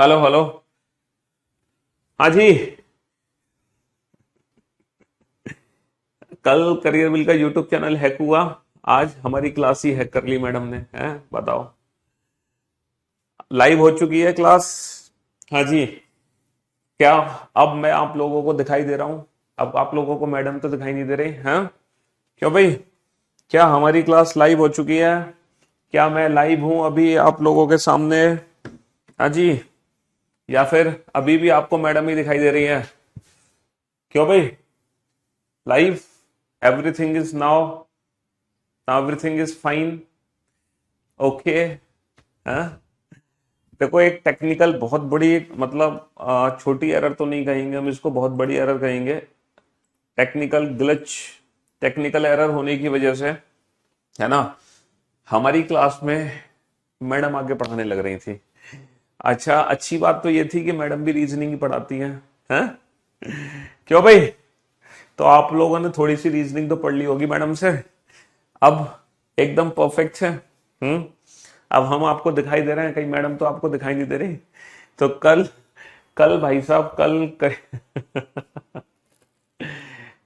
Hello hello. हाँ जी। कल career bill का यूट्यूब चैनल हैक हुआ। आज हमारी क्लास ही हैक कर ली मैडम ने, है बताओ। लाइव हो चुकी है क्लास। हाँ जी। क्या अब मैं आप लोगों को दिखाई दे रहा हूं? अब आप लोगों को मैडम तो दिखाई नहीं दे रही हैं? क्यों भाई? क्या हमारी क्लास लाइव हो चुकी है? क्या मैं लाइव हूं अभी आप लोगों के सामने? हाँ जी। या फिर अभी भी आपको मैडम ही दिखाई दे रही है? क्यों भाई? Live? Everything is now, everything is fine. Okay. हाँ। देखो, एक टेक्निकल बहुत बड़ी मतलब छोटी एरर तो नहीं कहेंगे हम इसको, बहुत बड़ी एरर कहेंगे। टेक्निकल ग्लिच, टेक्निकल एरर होने की वजह से, है ना, हमारी क्लास में मैडम आगे पढ़ाने लग रही थी। अच्छा, अच्छी बात तो ये थी कि मैडम भी रीजनिंग ही पढ़ाती हैं? क्यों भाई? तो आप लोगों ने थोड़ी सी रीजनिंग तो पढ़ ली होगी मैडम से। अब एकदम परफेक्ट है। अब हम आपको दिखाई दे रहे हैं, कहीं मैडम तो आपको दिखाई नहीं दे रही। तो कल कल भाई साहब,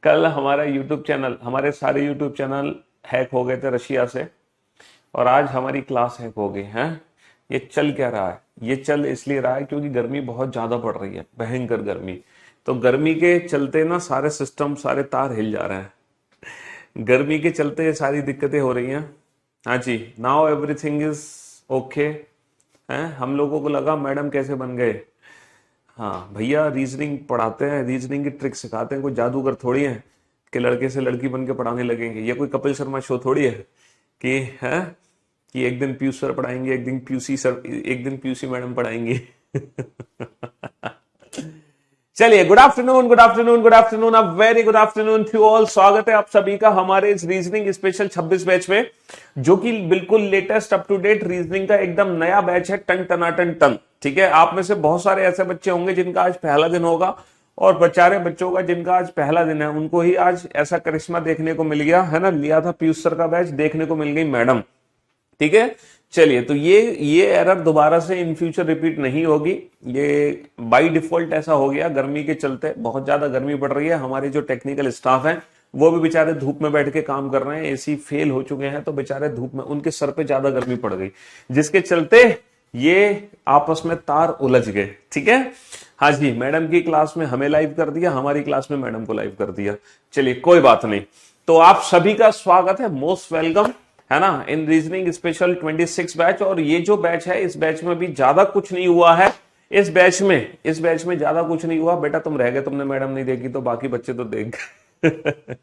कल हमारा यूट्यूब चैनल, हमारे सारे यूट्यूब चैनल हैक हो गए थे रशिया से। और आज हमारी क्लास हैक हो गई है। ये चल क्या रहा है? ये चल इसलिए रहा है क्योंकि गर्मी बहुत ज्यादा पड़ रही है, भयंकर गर्मी। तो गर्मी के चलते ना सारे सिस्टम, सारे तार हिल जा रहे हैं। गर्मी के चलते ये सारी दिक्कतें हो रही हैं। हाँ जी। Now everything is okay. हैं, हम लोगों को लगा मैडम कैसे बन गए। हाँ भैया, रीजनिंग पढ़ाते हैं, रीजनिंग की ट्रिक सिखाते हैं, कोई जादूगर थोड़ी है कि लड़के से लड़की बन के पढ़ाने लगेंगे। ये कोई कपिल शर्मा शो थोड़ी है कि है कि एक दिन पीयूष सर पढ़ाएंगे, एक दिन पीयूसी सर, एक दिन पीयूसी मैडम पढ़ाएंगे। चलिए, good afternoon, good afternoon, good afternoon, a very good afternoon to all. स्वागत है आप सभी का हमारे इस रीजनिंग स्पेशल 26 बैच में, जो कि बिल्कुल लेटेस्ट अप टू डेट रीजनिंग का एकदम नया बैच है। टन टनाटन टन। ठीक है, आप में से बहुत सारे ऐसे बच्चे होंगे जिनका आज पहला दिन होगा, और बेचारे बच्चों का जिनका आज पहला दिन है उनको ही आज ऐसा करिश्मा देखने को मिल गया है ना। लिया था पीयूष सर का बैच, देखने को मिल गई मैडम। ठीक है। चलिए, तो ये एरर दोबारा से इन फ्यूचर रिपीट नहीं होगी। ये बाय डिफॉल्ट ऐसा हो गया, गर्मी के चलते बहुत ज्यादा गर्मी पड़ रही है। हमारे जो टेक्निकल स्टाफ हैं वो भी बेचारे धूप में बैठ के काम कर रहे हैं, एसी फेल हो चुके हैं, तो बेचारे धूप में, उनके सर पे ज्यादा गर्मी पड़ गई, जिसके चलते ये आपस में तार उलझ गए। ठीक है। हाँ जी, मैडम की क्लास में हमें लाइव कर दिया, हमारी क्लास में मैडम को लाइव कर दिया। चलिए, कोई बात नहीं। तो आप सभी का स्वागत है, मोस्ट वेलकम, है ना, इन रीजनिंग स्पेशल 26 बैच। और ये जो बैच है, इस बैच में भी ज्यादा कुछ नहीं हुआ है। इस बैच में ज्यादा कुछ नहीं हुआ। बेटा तुम रह गए, तुमने मैडम नहीं देखी, तो बाकी बच्चे तो देख गए।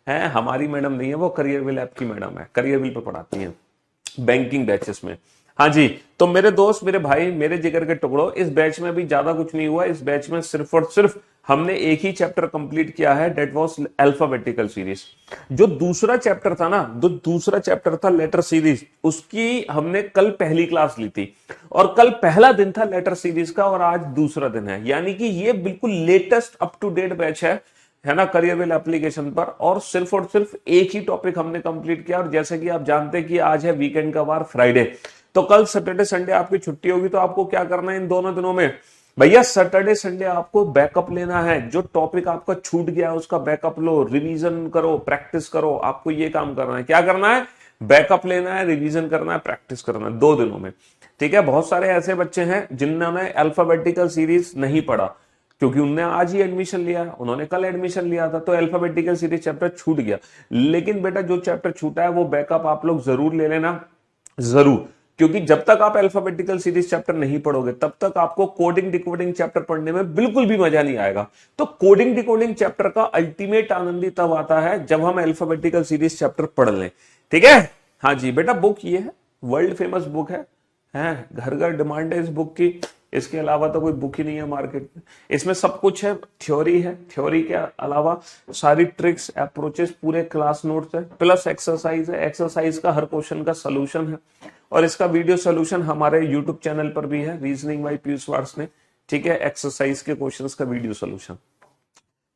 है, हमारी मैडम नहीं है वो, करियर विल ऐप की मैडम है, करियर विल पे पढ़ाती हैं बैंकिंग बैचेस में। हाँ जी। तो मेरे दोस्त, मेरे भाई, मेरे जिगर के टुकड़ों, इस बैच में भी ज्यादा कुछ नहीं हुआ। इस बैच में सिर्फ और सिर्फ हमने एक ही चैप्टर कंप्लीट किया है, डेट वाज अल्फाबेटिकल सीरीज। जो दूसरा चैप्टर था ना, जो दूसरा चैप्टर था लेटर सीरीज, उसकी हमने कल पहली क्लास ली थी। और कल पहला दिन था लेटर सीरीज का, और आज दूसरा दिन है। यानी कि ये बिल्कुल latest up to date batch है ना, करियर विल एप्लीकेशन पर। और सिर्फ एक ही टॉपिक हमने कंप्लीट किया। और जैसे कि आप जानते हैं कि आज है वीकेंड का वार, फ्राइडे, तो कल सैटरडे संडे आपकी छुट्टी होगी। तो आपको क्या करना है इन दोनों दिनों में? भैया सैटरडे संडे आपको बैकअप लेना है। जो टॉपिक आपका छूट गया है उसका बैकअप लो, रिवीजन करो, प्रैक्टिस करो। आपको ये काम करना है। क्या करना है? बैकअप लेना है, रिवीजन करना है, प्रैक्टिस करना है 2 दिनों में। ठीक है। बहुत सारे ऐसे बच्चे हैं जिन्होंने अल्फाबेटिकल सीरीज नहीं पढ़ा, क्योंकि उनने आज ही एडमिशन लिया, उन्होंने कल एडमिशन लिया था, तो अल्फाबेटिकल सीरीज चैप्टर छूट गया। लेकिन बेटा, जो चैप्टर छूटा है वो बैकअप आप लोग जरूर ले लेना, जरूर। क्योंकि जब तक आप अल्फाबेटिकल सीरीज चैप्टर नहीं पढ़ोगे, तब तक आपको कोडिंग डिकोडिंग चैप्टर पढ़ने में बिल्कुल भी मजा नहीं आएगा। तो कोडिंग डिकोडिंग चैप्टर का अल्टीमेट आनंद ही तब आता है जब हम अल्फाबेटिकल सीरीज चैप्टर पढ़ लें। ठीक है। हाँ जी बेटा, बुक ये है, वर्ल्ड फेमस बुक है, घर घर डिमांड है इस बुक की। इसके अलावा तो कोई बुक ही नहीं है मार्केट में। इसमें सब कुछ है, थ्योरी है, थ्योरी के अलावा सारी ट्रिक्स, अप्रोचेस, पूरे क्लास नोट्स है, प्लस एक्सरसाइज है। एक्सरसाइज का हर क्वेश्चन का सलूशन है, और इसका वीडियो सोल्यूशन हमारे यूट्यूब चैनल पर भी है, रीजनिंग बाय पीयूष वार्स ने। ठीक है, एक्सरसाइज के क्वेश्चंस का वीडियो सोल्यूशन।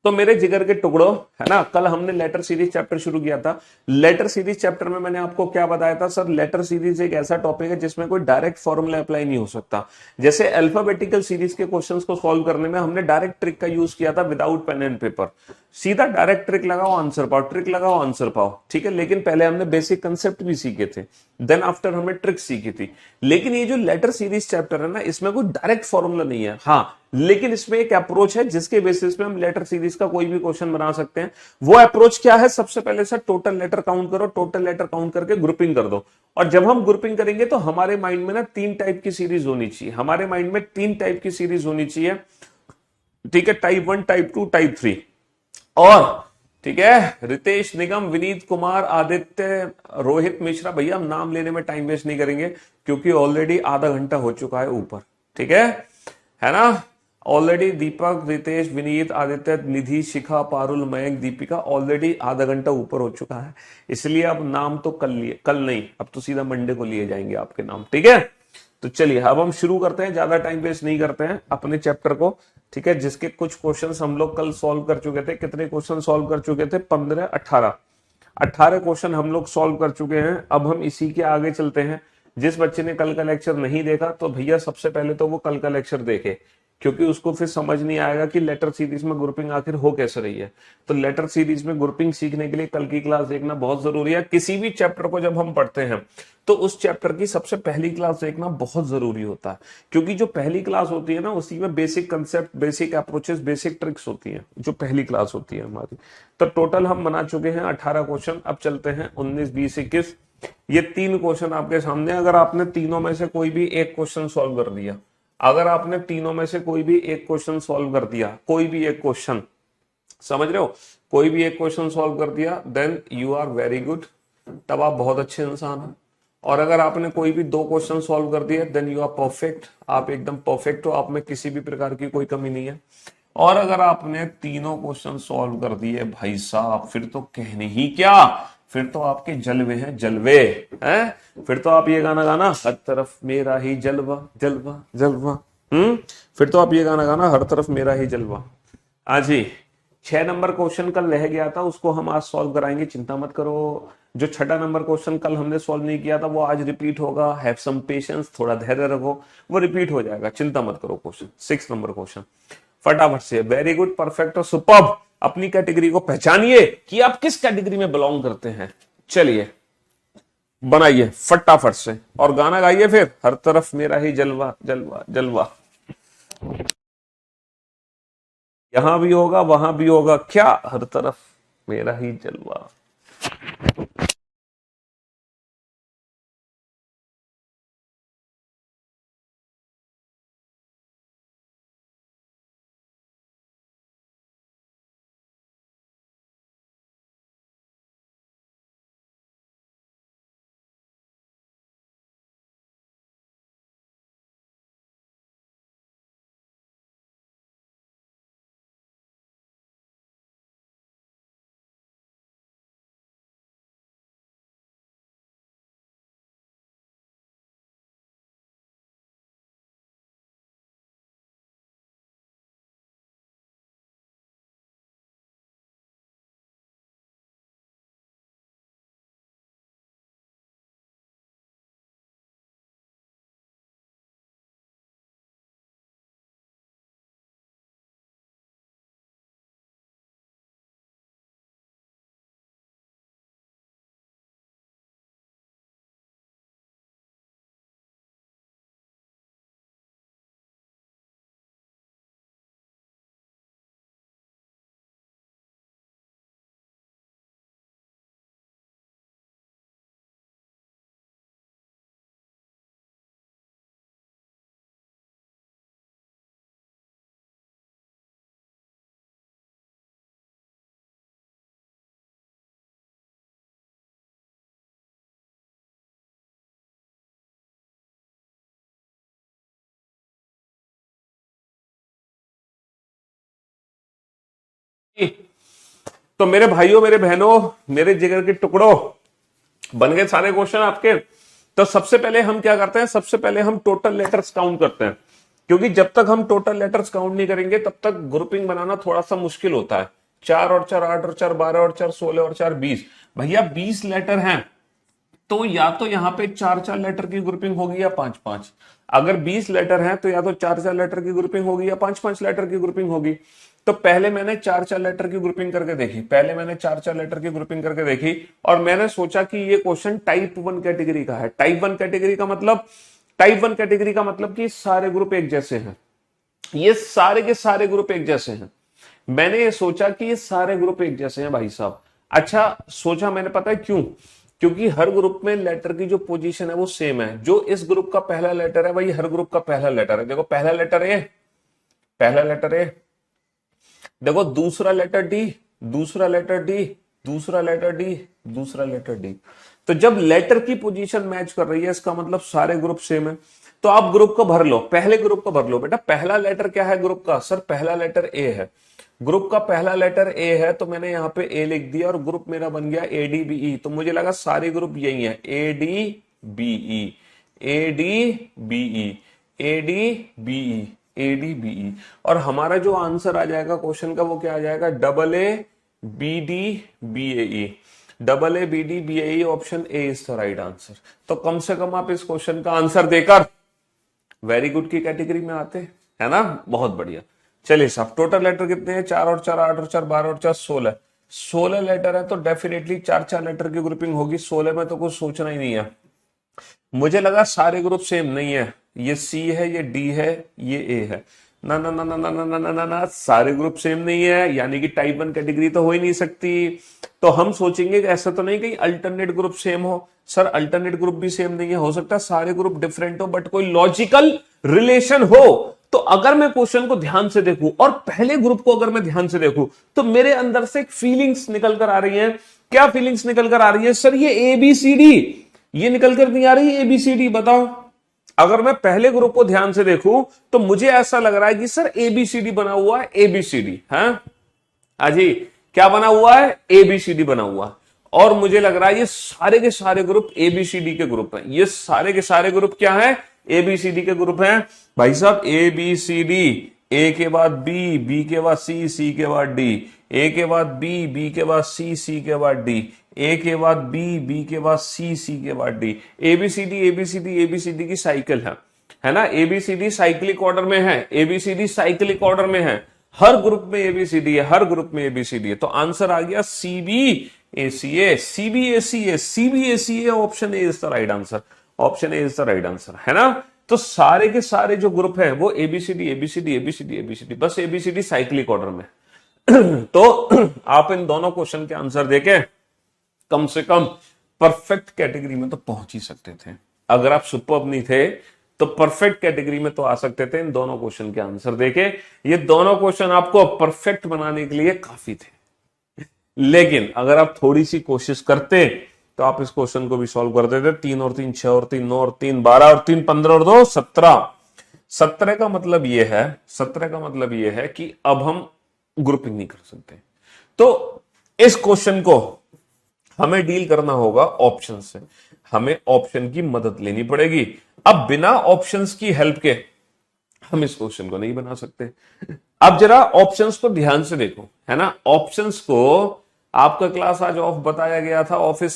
तो मेरे जिगर के टुकड़ों, है ना, कल हमने लेटर सीरीज चैप्टर शुरू किया था। लेटर सीरीज चैप्टर में मैंने आपको क्या बताया था सर, लेटर सीरीज एक ऐसा टॉपिक है जिसमें कोई डायरेक्ट फॉर्मूला अप्लाई नहीं हो सकता। जैसे अल्फाबेटिकल सीरीज के क्वेश्चंस को सॉल्व करने में हमने डायरेक्ट ट्रिक का यूज किया था, विदाउट पेन एंड पेपर। सीधा डायरेक्ट ट्रिक लगाओ आंसर पाओ, ट्रिक लगाओ आंसर पाओ, ठीक है। लेकिन पहले हमने बेसिक कंसेप्ट भी सीखे थे, देन आफ्टर हमने ट्रिक सीखी थी। लेकिन ये जो लेटर सीरीज चैप्टर है ना, इसमें कोई डायरेक्ट फॉर्मूला नहीं है, हाँ, लेकिन इसमें एक अप्रोच है जिसके बेसिस पे हम लेटर सीरीज का कोई भी क्वेश्चन बना सकते हैं। वो अप्रोच क्या है, सबसे पहले सर टोटल लेटर काउंट करो, टोटल लेटर काउंट करके ग्रुपिंग कर दो। और जब हम ग्रुपिंग करेंगे तो हमारे माइंड में ना 3 टाइप की सीरीज होनी चाहिए, हमारे माइंड में 3 टाइप की सीरीज होनी चाहिए, ठीक है। Type 1, type 2, type 3। और ठीक है, रितेश, निगम, विनीत कुमार, आदित्य, रोहित मिश्रा, भैया हम नाम लेने में टाइम वेस्ट नहीं करेंगे क्योंकि ऑलरेडी आधा घंटा हो चुका है ऊपर, ठीक है ना। ऑलरेडी दीपक, रितेश, विनीत, आदित्य, निधि, शिखा, पारुल, मयंक, दीपिका, ऑलरेडी आधा घंटा ऊपर हो चुका है। इसलिए अब नाम तो कल नहीं, अब तो सीधा मंडे को लिए जाएंगे आपके नाम, ठीक है। तो चलिए अब हम शुरू करते हैं, ज्यादा टाइम वेस्ट नहीं करते हैं अपने चैप्टर को, ठीक है। जिसके कुछ क्वेश्चंस हम लोग कल सॉल्व कर चुके थे। कितने क्वेश्चन सॉल्व कर चुके थे? 15, 18 क्वेश्चन हम लोग सॉल्व कर चुके हैं। अब हम इसी के आगे चलते हैं। जिस बच्चे ने कल का लेक्चर नहीं देखा तो भैया सबसे पहले तो वो कल का लेक्चर देखे, क्योंकि उसको फिर समझ नहीं आएगा कि लेटर सीरीज में ग्रुपिंग आखिर हो कैसे रही है। तो लेटर सीरीज में ग्रुपिंग सीखने के लिए कल की क्लास देखना बहुत जरूरी है। किसी भी चैप्टर को जब हम पढ़ते हैं तो उस चैप्टर की सबसे पहली क्लास देखना बहुत जरूरी होता है, क्योंकि जो पहली क्लास होती है ना उसी में basic concept, basic approaches, basic tricks होती है, जो पहली क्लास होती है हमारी। तो टोटल हम बना चुके हैं 18 क्वेश्चन। अब चलते हैं 19, 20, 21। ये 3 क्वेश्चन आपके सामने। अगर आपने तीनों में से कोई भी एक क्वेश्चन सॉल्व कर दिया, अगर आपने तीनों में से कोई भी एक क्वेश्चन सॉल्व कर दिया, कोई भी एक क्वेश्चन, समझ रहे हो, कोई भी एक क्वेश्चन सॉल्व कर दिया, then you are very good, तब आप बहुत अच्छे इंसान हैं। और अगर आपने कोई भी 2 क्वेश्चन सॉल्व कर दिए, देन यू आर परफेक्ट, आप एकदम परफेक्ट हो, आप में किसी भी प्रकार की कोई कमी नहीं है। और अगर आपने तीनों क्वेश्चन सॉल्व कर दिए भाई साहब, फिर तो कहने ही क्या, फिर तो आपके जलवे हैं, जलवे हैं। फिर तो आप ये गाना गाना, हर तरफ मेरा ही जलवा जलवा जलवा। फिर तो आप ये गाना गाना, हर तरफ मेरा ही जलवा। आज ही 6 नंबर क्वेश्चन कल रह गया था, उसको हम आज सॉल्व कराएंगे, चिंता मत करो। जो 6ठा नंबर क्वेश्चन कल हमने सॉल्व नहीं किया था वो आज रिपीट होगा। हैव सम पेशेंस, थोड़ा धैर्य रखो, वो रिपीट हो जाएगा, चिंता मत करो। क्वेश्चन 6 नंबर क्वेश्चन फटाफट से, वेरी गुड, परफेक्ट और सुपर्ब। अपनी कैटेगरी को पहचानिए कि आप किस कैटेगरी में बिलोंग करते हैं। चलिए बनाइए फटाफट से और गाना गाइए फिर, हर तरफ मेरा ही जलवा जलवा जलवा। यहां भी होगा वहां भी होगा, क्या, हर तरफ मेरा ही जलवा। तो मेरे भाइयों, मेरे बहनों, मेरे जिगर के टुकड़ों, बन गए सारे क्वेश्चन आपके। तो सबसे पहले हम क्या करते हैं, सबसे पहले हम टोटल लेटर्स काउंट करते हैं। क्योंकि जब तक हम टोटल लेटर्स काउंट नहीं करेंगे तब तक ग्रुपिंग बनाना थोड़ा सा मुश्किल होता है। 4 और 4 8 और 4 12 और 4 16 और 4 20, भैया 20 लेटर हैं तो या तो यहाँ पे 4 4 लेटर की ग्रुपिंग होगी या 5 5। अगर 20 लेटर हैं तो या तो 4 4 लेटर की ग्रुपिंग होगी या 5 5 लेटर की ग्रुपिंग होगी। तो पहले मैंने 4 4 लेटर की ग्रुपिंग करके देखी, पहले मैंने 4 4 लेटर की ग्रुपिंग करके देखी और मैंने सोचा कि ये क्वेश्चन टाइप 1 कैटेगरी का है। टाइप 1 कैटेगरी का मतलब, टाइप 1 कैटेगरी का मतलब कि सारे ग्रुप एक जैसे हैं, ये सारे के सारे ग्रुप एक जैसे हैं। मैंने ये सोचा कि ये सारे ग्रुप एक जैसे हैं भाई साहब। अच्छा सोचा मैंने, पता है क्यों? क्योंकि हर ग्रुप में लेटर की जो पोजीशन है वो सेम है। जो इस ग्रुप का पहला लेटर है वही हर ग्रुप का पहला लेटर है। देखो पहला लेटर ए, पहला लेटर ए, देखो दूसरा लेटर डी, दूसरा लेटर डी, दूसरा लेटर डी, दूसरा लेटर डी। तो जब लेटर की पोजीशन मैच कर रही है इसका मतलब सारे ग्रुप सेम है। तो आप ग्रुप को भर लो, पहले ग्रुप को भर लो। बेटा पहला लेटर क्या है ग्रुप का? सर पहला लेटर ए है, ग्रुप का पहला लेटर ए है तो मैंने यहां पे ए लिख दिया और ग्रुप मेरा बन गया ए डी बी ई। तो मुझे लगा सारे ग्रुप यही है, A D B E, A D B E, A D B E, A D B E. और हमारा जो आंसर आ जाएगा क्वेश्चन का वो क्या आ जाएगा? Double A B D B A E, double A B D B A E, option A is the right answer. तो कम से कम आप इस क्वेश्चन का आंसर देकर वेरी गुड की कैटेगरी में आते हैं, है ना? बहुत बढ़िया। चलिए साहब टोटल लेटर कितने हैं? 4 और 4 8 और 4 12 और 4 16। 16 लेटर है तो डेफिनेटली 4 4 लेटर की ग्रुपिंग होगी। 16 में तो कुछ सोचना ही नहीं है। मुझे लगा सारे ग्रुप सेम, नहीं है, ये सी है, ये डी है, ये ए है। ना ना ना ना ना ना ना ना ना ना, सारे ग्रुप सेम नहीं है, यानी कि टाइप 1 कैटेगरी तो हो ही नहीं सकती। तो हम सोचेंगे कि ऐसा तो नहीं कहीं अल्टरनेट ग्रुप सेम हो। सर अल्टरनेट ग्रुप भी सेम नहीं है, हो सकता है सारे ग्रुप डिफरेंट हो बट कोई लॉजिकल रिलेशन हो। तो अगर मैं क्वेश्चन को ध्यान से देखूं और पहले ग्रुप को अगर मैं ध्यान से देखूं तो मेरे अंदर से एक फीलिंग्स निकल कर आ रही हैं। क्या फीलिंग्स निकल कर आ रही है? सर ये ए बी सी डी, ये निकल कर नहीं आ रही ए बी सी डी, बताओ। अगर मैं पहले ग्रुप को ध्यान से देखूं तो मुझे ऐसा लग रहा है कि सर एबीसीडी बना हुआ है, एबीसीडी है अजी, क्या बना हुआ है? एबीसीडी बना हुआ है। और मुझे लग रहा है ये सारे के सारे ग्रुप एबीसीडी के ग्रुप हैं। ये सारे के सारे ग्रुप क्या है? एबीसीडी के ग्रुप हैं भाई साहब। एबीसीडी, ए के बाद बी, बी के बाद सी, सी के बाद डी, ए के बाद बी, बी के बाद सी, सी के बाद डी, ए के बाद बी, बी के बाद सी, सी के बाद डी। एबीसीडी एबीसीडी एबीसीडी की साइकिल है ना? एबीसीडी साइक्लिक ऑर्डर में है, एबीसीडी साइक्लिक ऑर्डर में है। हर ग्रुप में एबीसीडी है, हर ग्रुप में एबीसीडी है। तो आंसर आ गया CBACA, CBACA, CBACA, option A is the right answer, option A is the right answer, है ना? तो सारे के सारे जो ग्रुप है वो एबीसीडी एबीसीडी एबीसीडी एबीसीडी, बस एबीसीडी साइक्लिक ऑर्डर में। तो आप इन दोनों क्वेश्चन के आंसर देके कम से कम परफेक्ट कैटेगरी में तो पहुंच ही सकते थे। अगर आप सुपर्ब नहीं थे तो परफेक्ट कैटेगरी में तो आ सकते थे इन दोनों क्वेश्चन के आंसर देके। ये दोनों क्वेश्चन आपको परफेक्ट बनाने के लिए काफी थे, लेकिन अगर आप थोड़ी सी कोशिश करते तो आप इस क्वेश्चन को भी सॉल्व कर देते। 3 और 3 6 और 3 9 और 3 12 और 3 15 और 2 17। 17 का मतलब ये है, 17 का मतलब ये है कि अब हम ग्रुपिंग नहीं कर सकते। तो इस क्वेश्चन को हमें डील करना होगा ऑप्शन से, हमें ऑप्शन की मदद लेनी पड़ेगी। अब बिना ऑप्शंस की हेल्प के हम इस क्वेश्चन को नहीं बना सकते। अब जरा ऑप्शंस को ध्यान से देखो, है ना? ऑप्शंस को आपका क्लास आज ऑफ बताया गया था ऑफिस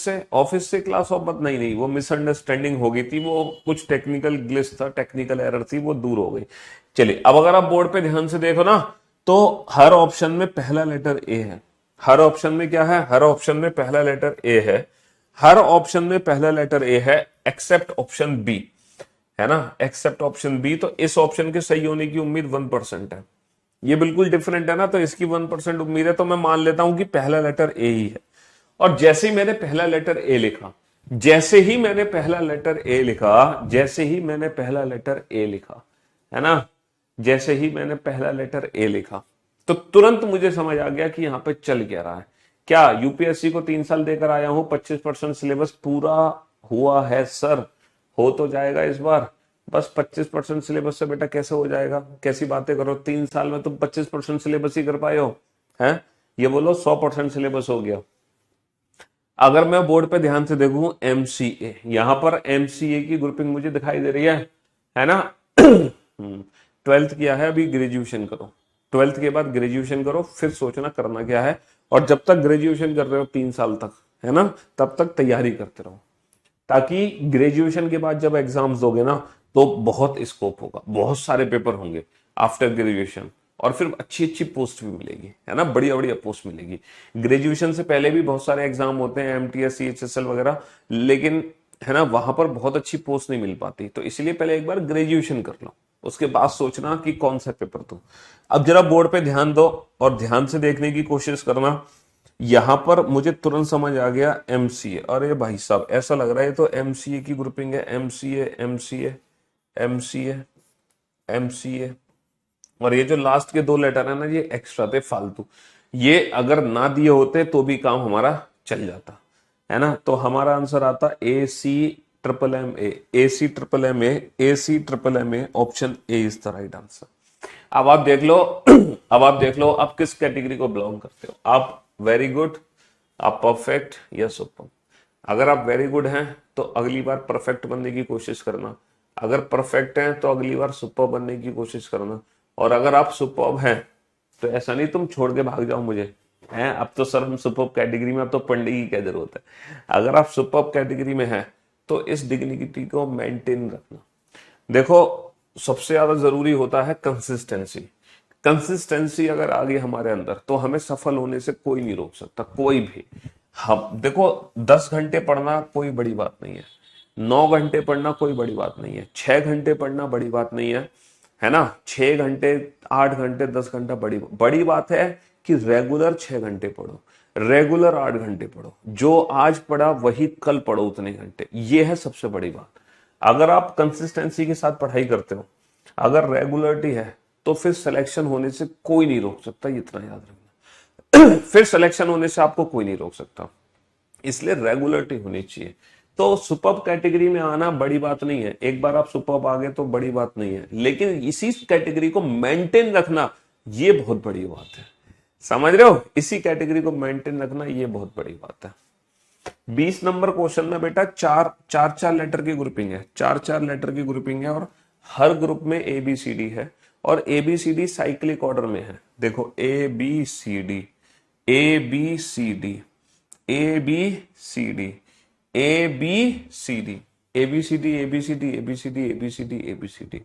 से क्लास ऑफ बत नहीं, वो मिसअंडरस्टैंडिंग हो गई थी, वो कुछ टेक्निकल ग्लिच था, टेक्निकल एरर थी, वो दूर हो गई। चलिए अब अगर आप बोर्ड पे ध्यान से देखो ना तो हर ऑप्शन में पहला लेटर ए है। हर ऑप्शन में क्या है? हर ऑप्शन में पहला लेटर ए है। हर ऑप्शन में पहला लेटर ए है एक्सेप्ट ऑप्शन बी, है ना? Except option B. तो इस ऑप्शन के सही होने की उम्मीद 1% है। ये बिल्कुल डिफरेंट है ना, तो इसकी 1% उम्मीद है। तो मैं मान लेता हूं कि पहला लेटर ए ही है। और जैसे ही मैंने पहला लेटर ए लिखा, जैसे ही मैंने पहला लेटर ए लिखा, जैसे ही मैंने पहला लेटर ए लिखा, है ना, जैसे ही मैंने पहला लेटर ए लिखा तो तुरंत मुझे समझ आ गया कि यहां पे चल क्या रहा है। क्या यूपीएससी को 3 साल देकर आया हूं, 25% सिलेबस पूरा हुआ है सर, हो तो जाएगा इस बार। बस 25% सिलेबस से बेटा कैसे हो जाएगा? कैसी बातें करो, 3 साल में तुम 25% सिलेबस ही कर पाए हो, हैं? ये बोलो 100% सिलेबस हो गया। अगर मैं बोर्ड पे ध्यान से देखूं एमसीए, यहां पर एमसीए की ग्रुपिंग मुझे दिखाई दे रही है ना? ट्वेल्थ किया है, अभी ग्रेजुएशन करो, ट्वेल्थ के बाद ग्रेजुएशन करो, फिर सोचना करना क्या है। और जब तक ग्रेजुएशन कर रहे हो 3 साल तक, है ना, तब तक तैयारी करते रहो, ताकि ग्रेजुएशन के बाद जब एग्जाम्स दोगे ना तो बहुत स्कोप होगा, बहुत सारे पेपर होंगे आफ्टर ग्रेजुएशन, और फिर अच्छी अच्छी पोस्ट भी मिलेगी, है ना, बढ़िया बढ़िया पोस्ट मिलेगी। ग्रेजुएशन से पहले भी बहुत सारे एग्जाम होते हैं, एमटीएस, सीएचएसएल वगैरह, लेकिन है ना वहां पर बहुत अच्छी पोस्ट नहीं मिल पाती, तो इसलिए पहले एक बार ग्रेजुएशन कर लो, उसके बाद सोचना कि कौन सा पेपर दो। अब जरा बोर्ड पे ध्यान दो और ध्यान से देखने की कोशिश करना। यहां पर मुझे तुरंत समझ आ गया एमसीए, अरे भाई साहब ऐसा लग रहा है तो एमसीए की ग्रुपिंग है, एमसीए एमसीए एमसीए एमसीए, और ये जो लास्ट के 2 लेटर है ना ये एक्स्ट्रा थे, फालतू, ये अगर ना दिए होते तो भी काम हमारा चल जाता, है ना। तो हमारा आंसर आता A C triple M A C triple M A C triple M A, option A is the right answer. अब आप देख लो अब आप देख लो आप किस कैटेगरी को बिलोंग करते हो। आप वेरी गुड, आप परफेक्ट या सुपर। अगर आप वेरी गुड हैं तो अगली बार परफेक्ट बनने की कोशिश करना, अगर परफेक्ट हैं तो अगली बार सुपर बनने की कोशिश करना, और अगर आप सुपर हैं तो ऐसा नहीं तुम छोड़ के भाग जाओ मुझे, हैं अब तो सर हम सुपर कैटेगरी में, अब तो पढ़ने की क्या जरूरत है। अगर आप सुपर कैटेगरी में हैं तो इस डिग्निटी को मेंटेन रखना। देखो सबसे ज्यादा जरूरी होता है कंसिस्टेंसी। कंसिस्टेंसी अगर आ गई हमारे अंदर तो हमें सफल होने से कोई नहीं रोक सकता, कोई भी। हम देखो 10 घंटे पढ़ना कोई बड़ी बात नहीं है, 9 घंटे पढ़ना कोई बड़ी बात नहीं है, 6 घंटे पढ़ना बड़ी बात नहीं है ना, 6 घंटे 8 घंटे 10 घंटा बड़ी बात है कि रेगुलर 6 घंटे पढ़ो, रेगुलर 8 घंटे पढ़ो, जो आज पढ़ा वही कल पढ़ो उतने घंटे, ये है सबसे बड़ी बात। अगर आप कंसिस्टेंसी के साथ पढ़ाई करते हो, अगर रेगुलरिटी है, तो फिर सिलेक्शन होने से कोई नहीं रोक सकता, इतना याद रखना। फिर सिलेक्शन होने से आपको कोई नहीं रोक सकता, इसलिए रेगुलरिटी होनी चाहिए। तो सुपर्ब कैटेगरी में आना बड़ी बात नहीं है, एक बार आप सुपर्ब आ गए तो बड़ी बात नहीं है, लेकिन इसी कैटेगरी को मेंटेन रखना ये बहुत बड़ी बात है, समझ रहे हो, इसी कैटेगरी को मेंटेन रखना ये बहुत बड़ी बात है। 20 नंबर क्वेश्चन में बेटा चार लेटर की ग्रुपिंग है, चार लेटर की ग्रुपिंग है, और हर ग्रुप में ए बी सी डी है, और A B C D cyclic order में है। देखो A B C D A B C D A B C D A B C D A B C D A B C D A B C D A B C D A B C D,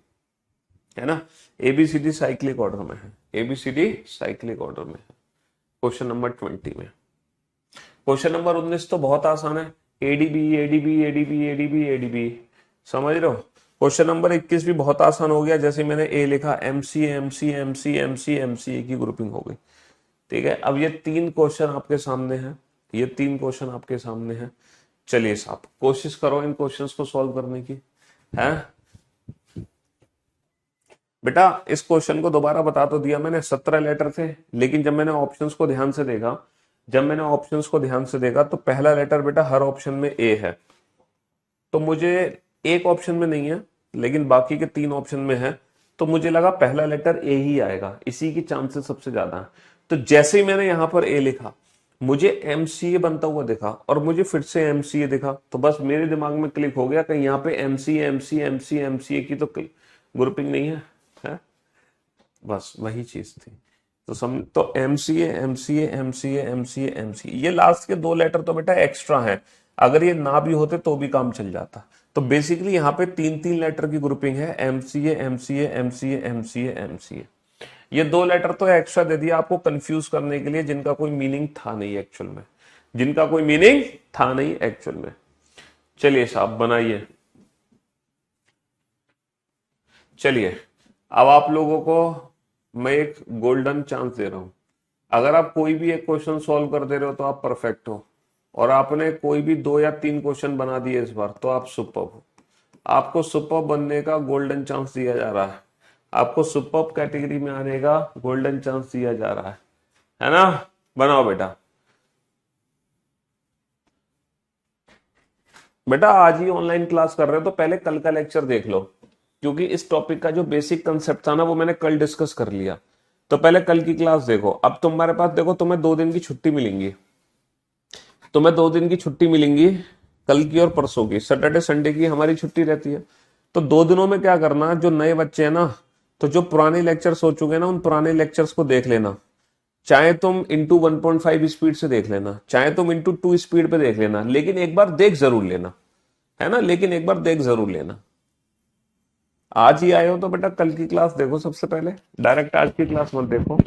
है ना, A B C D cyclic order में है, A B C D cyclic order में है। Question number 20 में, question number 19 तो बहुत आसान है, ADB ADB ADB ADB ADB, समझ रहे हो। क्वेश्चन नंबर 21 भी बहुत आसान हो गया, जैसे मैंने ए लिखा, MC MC MC MC MC की ग्रुपिंग हो गई, ठीक है। अब ये 3 क्वेश्चन आपके सामने हैं, ये 3 क्वेश्चन आपके सामने हैं। चलिए साहब कोशिश करो इन क्वेश्चंस को सॉल्व करने की, है बेटा। इस क्वेश्चन को दोबारा बता तो दिया मैंने, 17 लेटर थे, लेकिन जब मैंने ऑप्शंस को ध्यान से देखा, तो पहला लेटर बेटा हर ऑप्शन में ए है, तो मुझे एक ऑप्शन में नहीं है लेकिन बाकी के 3 ऑप्शन में है, तो मुझे लगा पहला लेटर ए ही आएगा, इसी की चांसेस सबसे ज्यादा है। तो जैसे ही मैंने यहां पर ए लिखा, मुझे एमसीए बनता हुआ दिखा, और मुझे फिर से एमसीए दिखा, तो बस मेरे दिमाग में क्लिक हो गया कि यहाँ पे एमसीए एमसीए एमसीए एमसीए की तो ग्रुपिंग नहीं है, बस वही चीज थी। तो MCA MCA MCA MCA MCA, ये लास्ट के 2 लेटर तो बेटा एक्स्ट्रा हैं, अगर ये ना भी होते तो भी काम चल जाता। तो बेसिकली यहाँ पे 3 लेटर की ग्रुपिंग है, MCA MCA MCA MCA MCA. ये 2 लेटर तो एक्स्ट्रा दे दिया आपको कंफ्यूज करने के लिए, जिनका कोई मीनिंग था नहीं एक्चुअल में, जिनका कोई मीनिंग था नहीं एक्चुअल में। चलिए साहब बनाइए, चलिए अब आप लोगों को मैं एक गोल्डन चांस दे रहा हूं। अगर आप कोई भी एक क्वेश्चन सॉल्व कर दे रहे हो तो आप परफेक्ट हो, और आपने कोई भी 2 या 3 क्वेश्चन बना दिए इस बार तो आप सुपर्ब हो। आपको सुपर्ब बनने का गोल्डन चांस दिया जा रहा है, आपको सुपर्ब कैटेगरी में आने का गोल्डन चांस दिया जा रहा है ना। बनाओ बेटा, बेटा आज ही ऑनलाइन क्लास कर रहे हो तो पहले कल का लेक्चर देख लो, क्योंकि इस टॉपिक का जो बेसिक कंसेप्ट था ना वो मैंने कल डिस्कस कर लिया, तो पहले कल की क्लास देखो। अब तुम्हारे पास देखो, तुम्हें 2 दिन की छुट्टी मिलेंगी, तुम्हें 2 दिन की छुट्टी मिलेंगी, कल की और परसों की, सैटरडे संडे की हमारी छुट्टी रहती है। तो 2 दिनों में क्या करना, जो नए बच्चे हैं ना तो जो पुराने लेक्चर्स हो चुके हैं ना, उन पुराने लेक्चर्स को देख लेना। चाहे तुम इंटू 1.5 स्पीड से देख लेना, चाहे तुम इंटू 2 स्पीड पे देख लेना, लेकिन एक बार देख जरूर लेना, है ना, लेकिन एक बार देख जरूर लेना। आज ही आए हो तो बेटा कल की क्लास देखो सबसे पहले, डायरेक्ट आज की क्लास मत देखो।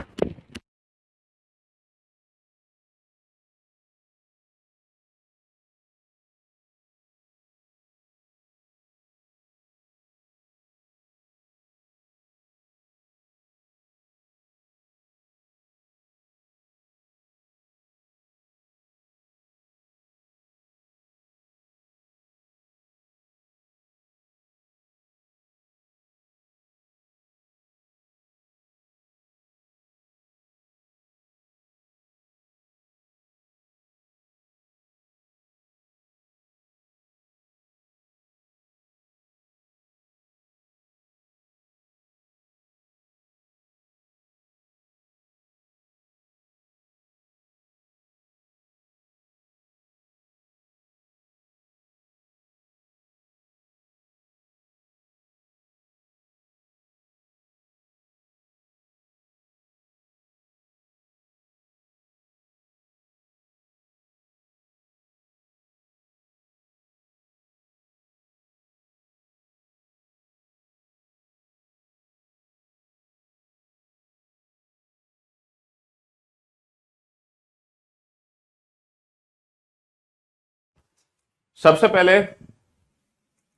सबसे पहले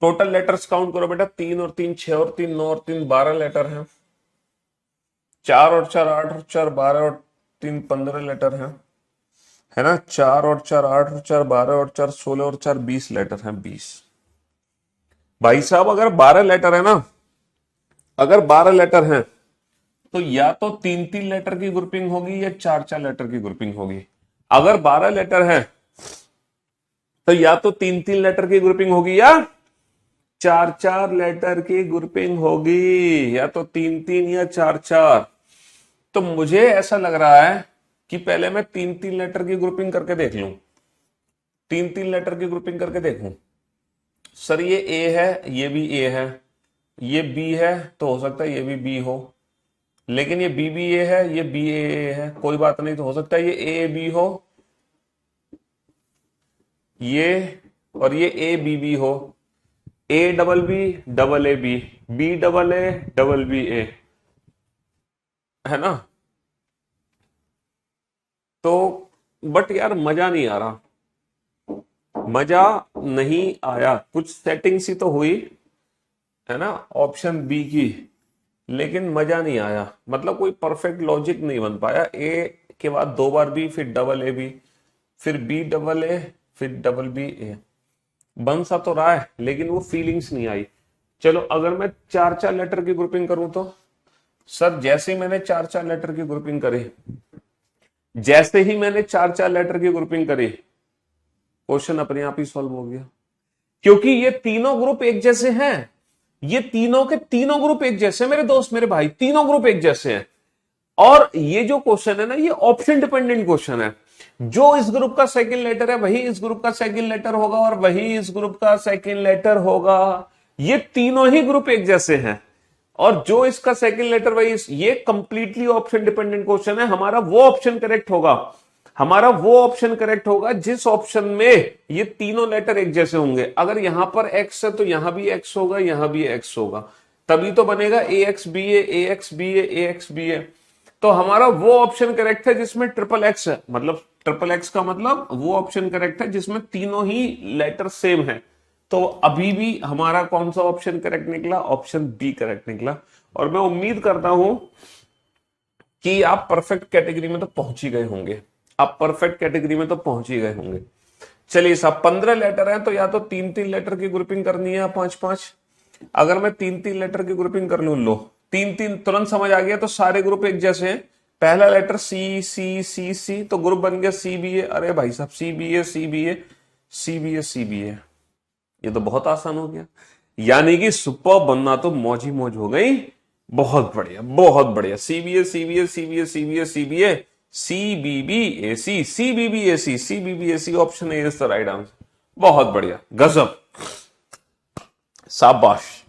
टोटल लेटर्स काउंट करो बेटा, 3 और 3 6 और 3 9 और 3 12 लेटर हैं। 4 और 4 8 और 4 12 और 3 15 लेटर हैं, है ना। 4 और 4 8 और 4 12 और 4 16 और 4 20 लेटर हैं, 20। भाई साहब अगर 12 लेटर है ना, अगर 12 लेटर हैं तो या तो 3 3 लेटर की ग्रुपिंग होगी या 4 4 लेटर की ग्रुपिंग होगी। अगर 12 लेटर है तो या तो 3 3 लेटर की ग्रुपिंग होगी या 4 4 लेटर की ग्रुपिंग होगी, या तो 3 3 या 4 4। तो मुझे ऐसा लग रहा है कि पहले मैं 3 3 लेटर की ग्रुपिंग करके देख लूं, 3 3 लेटर की ग्रुपिंग करके देखूं। सर ये ए है, ये भी ए है, ये बी है, तो हो सकता है ये भी बी हो, लेकिन ये बी ए है, ये बी ए है, कोई बात नहीं, तो हो सकता है ये ए बी हो, ये और ये ए बी हो, A double A B double B A, है ना। तो बट यार मजा नहीं आ रहा, मजा नहीं आया। कुछ सेटिंग सी तो हुई, है ना, ऑप्शन बी की, लेकिन मजा नहीं आया, मतलब कोई परफेक्ट लॉजिक नहीं बन पाया। ए के बाद 2 बार बी, फिर डबल ए बी, फिर बी डबल ए, फिर डबल बी ए। बन सा तो रहा है लेकिन वो फीलिंग्स नहीं आई। चलो अगर मैं 4 4 लेटर की ग्रुपिंग करूं तो सर जैसे ही मैंने 4 4 लेटर की ग्रुपिंग करी, जैसे ही मैंने 4 4 लेटर की ग्रुपिंग करी, क्वेश्चन अपने आप ही सॉल्व हो गया, क्योंकि ये तीनों ग्रुप एक जैसे हैं। ये तीनों के तीनों ग्रुप एक जैसे हैं मेरे दोस्त, मेरे भाई, तीनों ग्रुप एक जैसे हैं। और ये जो क्वेश्चन है ना, ये ऑप्शन डिपेंडेंट क्वेश्चन है। जो इस ग्रुप का सेकंड लेटर है वही इस ग्रुप का सेकंड लेटर होगा, और वही इस ग्रुप का सेकंड लेटर होगा। ये तीनों ही ग्रुप एक जैसे हैं, और जो इसका सेकंड लेटर वही ये कंप्लीटली ऑप्शन डिपेंडेंट क्वेश्चन है। हमारा वो ऑप्शन करेक्ट होगा, हमारा वो ऑप्शन करेक्ट होगा जिस ऑप्शन में ये तीनों लेटर एक जैसे होंगे। अगर यहां पर एक्स है तो यहां भी एक्स होगा, यहां भी एक्स होगा, तभी तो बनेगा ए एक्स बी ए एक्स बी ए एक्स बी ए। तो हमारा वो ऑप्शन करेक्ट है जिसमें ट्रिपल एक्स है, मतलब ट्रिपल एक्स का मतलब वो ऑप्शन करेक्ट है जिसमें तीनों ही लेटर सेम है। तो अभी भी हमारा कौन सा ऑप्शन करेक्ट निकला? ऑप्शन बी करेक्ट निकला। और मैं उम्मीद करता हूं कि आप परफेक्ट कैटेगरी में तो पहुंच ही गए होंगे, आप परफेक्ट कैटेगरी में तो पहुंच ही गए होंगे। चलिए साहब 15 लेटर है तो या तो 3 3 लेटर की ग्रुपिंग करनी है, 5 5। अगर मैं 3 3 लेटर की ग्रुपिंग कर लूं, लो 3 3 तुरंत समझ आ गया, तो सारे ग्रुप एक जैसे हैं। पहला लेटर सी सी सी सी, तो ग्रुप बन गया सी बी ए। अरे भाई साहब सी B A C B A C B A C B ए, ये तो बहुत आसान हो गया। यानी कि सुपर बनना तो मौज ही मौज हो गई। बहुत बढ़िया, बहुत बढ़िया। C B A C B A C B A C B A C B A C B B A C C B B A C C B B A C, option A is the right answer. बहुत बढ़िया, गजब, शाबाश।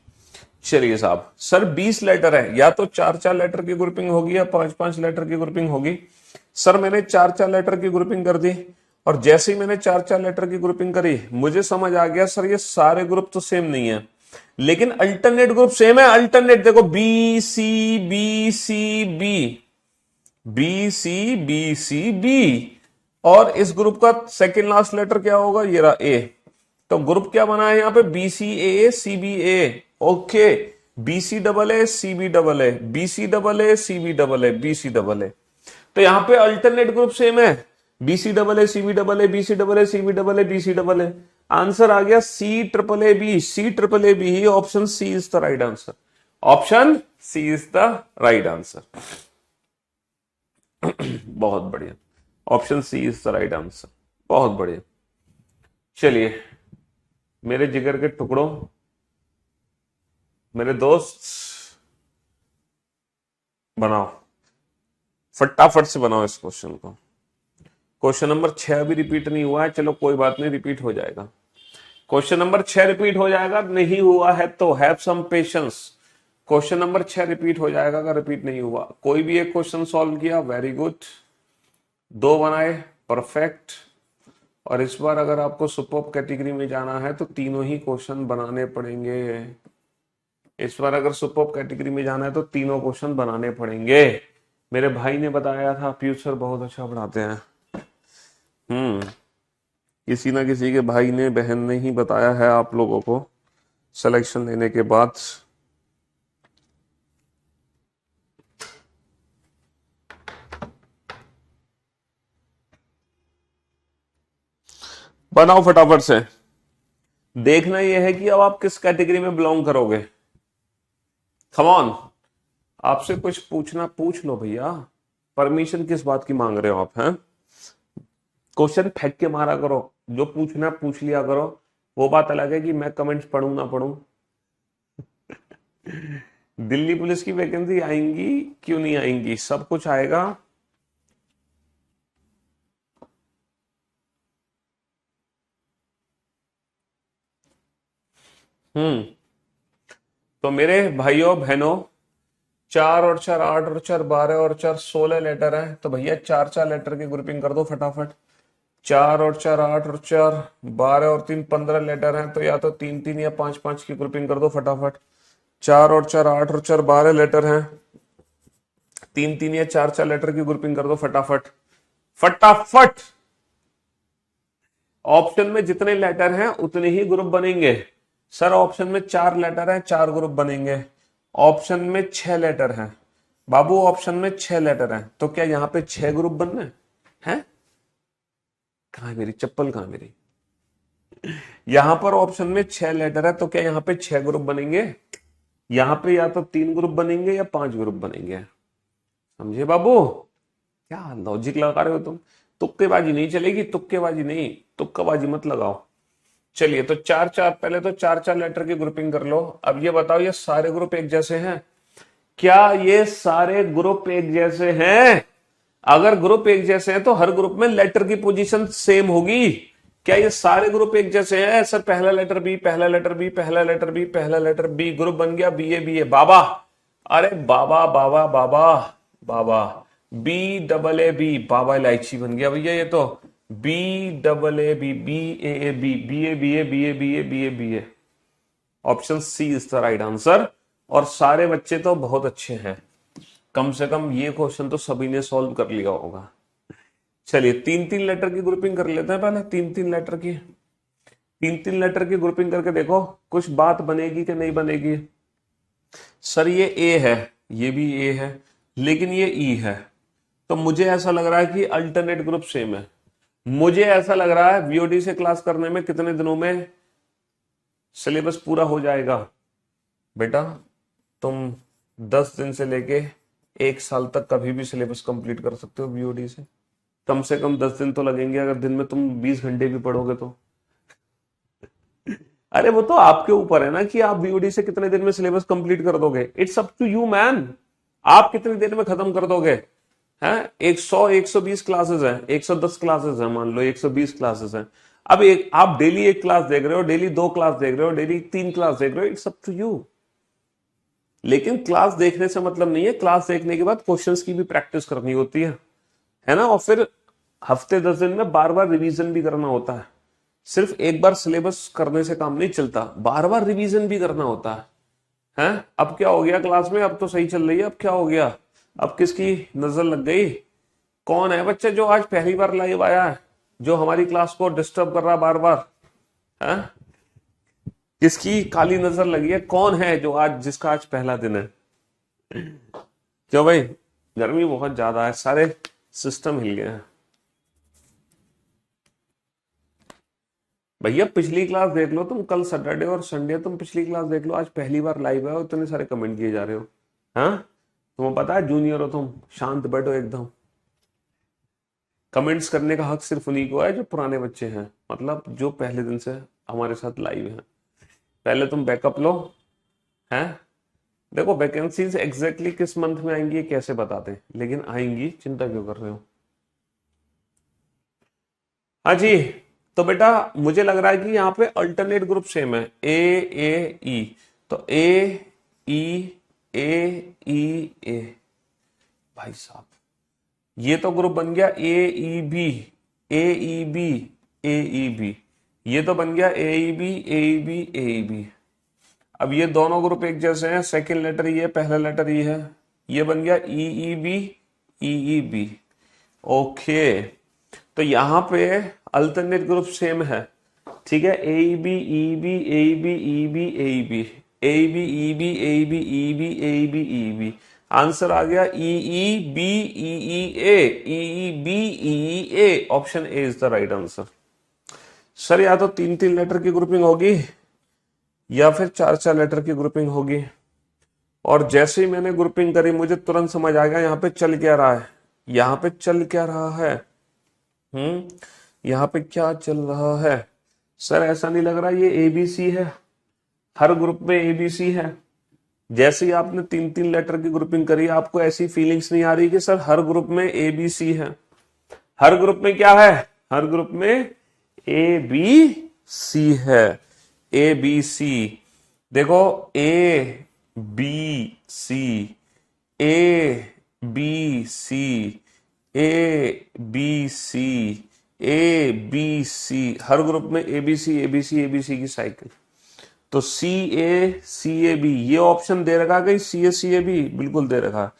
चलिए साहब, sir 20 letter है, या तो 4-4 letter की ग्रुपिंग होगी या 5-5 लेटर की ग्रुपिंग होगी। सर मैंने 4-4 लेटर की ग्रुपिंग कर दी, और जैसे ही मैंने 4-4 लेटर की ग्रुपिंग करी मुझे समझ आ गया सर ये सारे ग्रुप तो सेम नहीं है, लेकिन अल्टरनेट ग्रुप सेम है। अल्टरनेट देखो, B C B C B, B C B C B, और इस ग्रुप का सेकेंड लास्ट लेटर क्या होगा, ये रहा ए। तो ग्रुप क्या बना है यहाँ पे, B C A C B A. Okay, B C double A C B double A, B C double A C B double A, B C double A. तो यहाँ पे अल्टरनेट ग्रुप सेम है, B C double A C B double A, B C double A C B double A, B C double A. Answer आ गया C triple A B, C triple A B he, option C is the right answer. Option C is the right answer. बहुत बढ़िया, option C is the right answer, बहुत बढ़िया। चलिए मेरे जिगर के टुकड़ों, मेरे दोस्त, बनाओ फटाफट से बनाओ इस क्वेश्चन को। क्वेश्चन नंबर 6 अभी रिपीट नहीं हुआ है, चलो कोई बात नहीं, रिपीट हो जाएगा। क्वेश्चन नंबर 6 रिपीट हो जाएगा, नहीं हुआ है तो have some patience. Question number 6 repeat हो जाएगा अगर रिपीट नहीं हुआ। कोई भी एक क्वेश्चन सॉल्व किया, वेरी गुड, 2 बनाए, परफेक्ट। और इस बार अगर आपको सुपर्ब कैटेगरी में जाना है तो तीनों ही क्वेश्चन बनाने पड़ेंगे। इस बार अगर सुपर्ब कैटेगरी में जाना है तो तीनों क्वेश्चन बनाने पड़ेंगे। मेरे भाई ने बताया था पीयूष सर बहुत अच्छा पढ़ाते हैं। किसी ना किसी के भाई ने, बहन ने ही बताया है आप लोगों को सिलेक्शन लेने के बाद। बनाओ फटाफट से। देखना यह है कि अब आप किस कैटेगरी में बिलोंग करोगे। कम ऑन, आपसे कुछ पूछना पूछ लो भैया, परमिशन किस बात की मांग रहे हो आप, हैं? क्वेश्चन फेंक के मारा करो, जो पूछना पूछ लिया करो। वो बात अलग है कि मैं कमेंट्स पढ़ूं ना पढ़ूं। दिल्ली पुलिस की वैकेंसी आएंगी, क्यों नहीं आएंगी, सब कुछ आएगा। तो मेरे भाइयों बहनों, 4 और 4 8 और 4 12 और 4 16 लेटर है, तो भैया 4-4 लेटर की ग्रुपिंग कर दो फटाफट। 4 और 4 8 और 4 12 और 3 15 लेटर हैं, तो या तो 3-3 या 5-5 की ग्रुपिंग कर दो फटाफट। 4 और 4 8 और 4 12 लेटर हैं, 3-3 या 4-4 लेटर की ग्रुपिंग कर दो फटाफट फटाफट। ऑप्शन में जितने लेटर हैं उतने ही ग्रुप बनेंगे। सर ऑप्शन में 4 लेटर हैं, 4 ग्रुप बनेंगे। ऑप्शन में 6 लेटर हैं बाबू, ऑप्शन में 6 लेटर हैं, तो क्या यहाँ पे 6 ग्रुप बनने हैं? कहाँ है मेरी चप्पल, कहाँ मेरी? यहां पर ऑप्शन में 6 लेटर है, तो क्या यहाँ पे 6 ग्रुप बनेंगे? यहाँ पे या तो 3 ग्रुप बनेंगे या 5 ग्रुप बनेंगे। समझे बाबू? क्या लॉजिक लगा रहे हो तुम? तुक्केबाजी नहीं चलेगी, तुक्केबाजी नहीं, तुक्काबाजी मत लगाओ। चलिए तो 4-4, पहले तो 4-4 लेटर की ग्रुपिंग कर लो। अब ये बताओ, ये सारे ग्रुप एक जैसे हैं? क्या ये सारे ग्रुप एक जैसे हैं? अगर ग्रुप एक जैसे हैं तो हर ग्रुप में लेटर की पोजीशन सेम होगी। क्या ये सारे ग्रुप एक जैसे हैं? सर पहला लेटर बी, पहला लेटर बी, पहला लेटर बी, पहला लेटर बी, ग्रुप बन गया बी ए बाबा। अरे बाबा बाबा बाबा बाबा, बी डबल ए बी, बाबा इलायची बन गया भैया ये तो। B double A B, B A B, B A B A B A B A B A B A. Option C is the right answer. और सारे बच्चे तो बहुत अच्छे हैं, कम से कम ये क्वेश्चन तो सभी ने सॉल्व कर लिया होगा। चलिए 3-3 लेटर की ग्रुपिंग कर लेते हैं पहले। 3-3 लेटर की, 3-3 लेटर की ग्रुपिंग करके देखो कुछ बात बनेगी कि नहीं बनेगी। सर ये ए है, ये भी ए है, लेकिन ये ई है, तो मुझे ऐसा लग रहा है कि अल्टरनेट ग्रुप सेम है। मुझे ऐसा लग रहा है वीओडी से क्लास करने में कितने दिनों में सिलेबस पूरा हो जाएगा? बेटा तुम 10 दिन से लेके 1 साल तक कभी भी सिलेबस कंप्लीट कर सकते हो वीओडी से। कम से कम 10 दिन तो लगेंगे, अगर दिन में तुम 20 घंटे भी पढ़ोगे तो। अरे वो तो आपके ऊपर है ना कि आप वीओडी से कितने दिन में सिलेबस कंप्लीट कर दोगे। It's up to you man, आप कितनी देर में खत्म कर दोगे? हैं 100-120 क्लासेस हैं, 110 क्लासेस हैं, मान लो 120 क्लासेस हैं। अब आप डेली 1 क्लास देख रहे हो, डेली 2 क्लास देख रहे हो, डेली 3 क्लास देख रहे हो, इट्स अप टू यू। लेकिन क्लास देखने से मतलब नहीं है, क्लास देखने के बाद क्वेश्चंस की भी प्रैक्टिस करनी होती है ना। और फिर हफ्ते 10 दिन में बार बार रिवीजन भी करना होता है। सिर्फ एक बार सिलेबस करने से काम नहीं चलता, बार बार रिवीजन भी करना होता है। अब क्या हो गया क्लास में, अब तो सही चल रही है, अब क्या हो गया, अब किसकी नजर लग गई, कौन है बच्चे जो आज पहली बार लाइव आया है, जो हमारी क्लास को डिस्टर्ब कर रहा है बार बार है, किसकी काली नजर लगी है, कौन है जो आज, जिसका आज पहला दिन है। क्यों भाई, गर्मी बहुत ज्यादा है, सारे सिस्टम हिल गए हैं। भैया पिछली क्लास देख लो तुम, कल सैटरडे और संडे, तुम पिछली क्लास देख लो, आज पहली बार लाइव है और इतने सारे कमेंट किए जा रहे हो। हाँ, तुम्हें पता है जूनियर हो तुम, शांत बैठो एकदम। कमेंट्स करने का हक सिर्फ उन्हीं को है जो पुराने बच्चे हैं, मतलब जो पहले दिन से हमारे साथ लाइव हैं। पहले तुम बैकअप लो। हैं, देखो वैकेंसीज एग्जैक्टली किस मंथ में आएंगी ये कैसे बताते हैं, लेकिन आएंगी, चिंता क्यों कर रहे हो। हाँ जी, तो बेटा मुझे लग रहा है कि यहाँ पे अल्टरनेट ग्रुप सेम है, ए तो ए भाई साहब, ये तो ग्रुप बन गया ए ई बी, ये तो बन गया ए बी। अब ये दोनों ग्रुप एक जैसे हैं, सेकंड लेटर ये, पहला लेटर ये है, ये बन गया ई बी। ओके, तो यहाँ पे अल्टरनेट ग्रुप सेम है, ठीक है, A B E B A B E B A B A B E B A B E B A B E B. Answer आ गया E B E B A, option A is the right answer. Sir या तो 3 letter की grouping होगी या फिर 4 letter की grouping होगी। और जैसे ही मैंने ग्रुपिंग करी मुझे तुरंत समझ आ गया यहाँ पे चल क्या रहा है, यहाँ पे चल क्या रहा है। यहाँ पे क्या चल रहा है। सर ऐसा नहीं लग रहा ये एबीसी है, हर ग्रुप में एबीसी है। जैसे ही आपने 3 लेटर की ग्रुपिंग करी आपको ऐसी फीलिंग्स नहीं आ रही कि सर हर ग्रुप में एबीसी है। हर ग्रुप में क्या है, हर ग्रुप में ए बी सी है, ए बी सी। देखो A B C, A B C, A B C, A B C, हर ग्रुप में एबीसी एबीसी एबीसी की साइकिल। तो सी ए बी, ये ऑप्शन दे रखा है, सी ए बी बिल्कुल दे रखा है,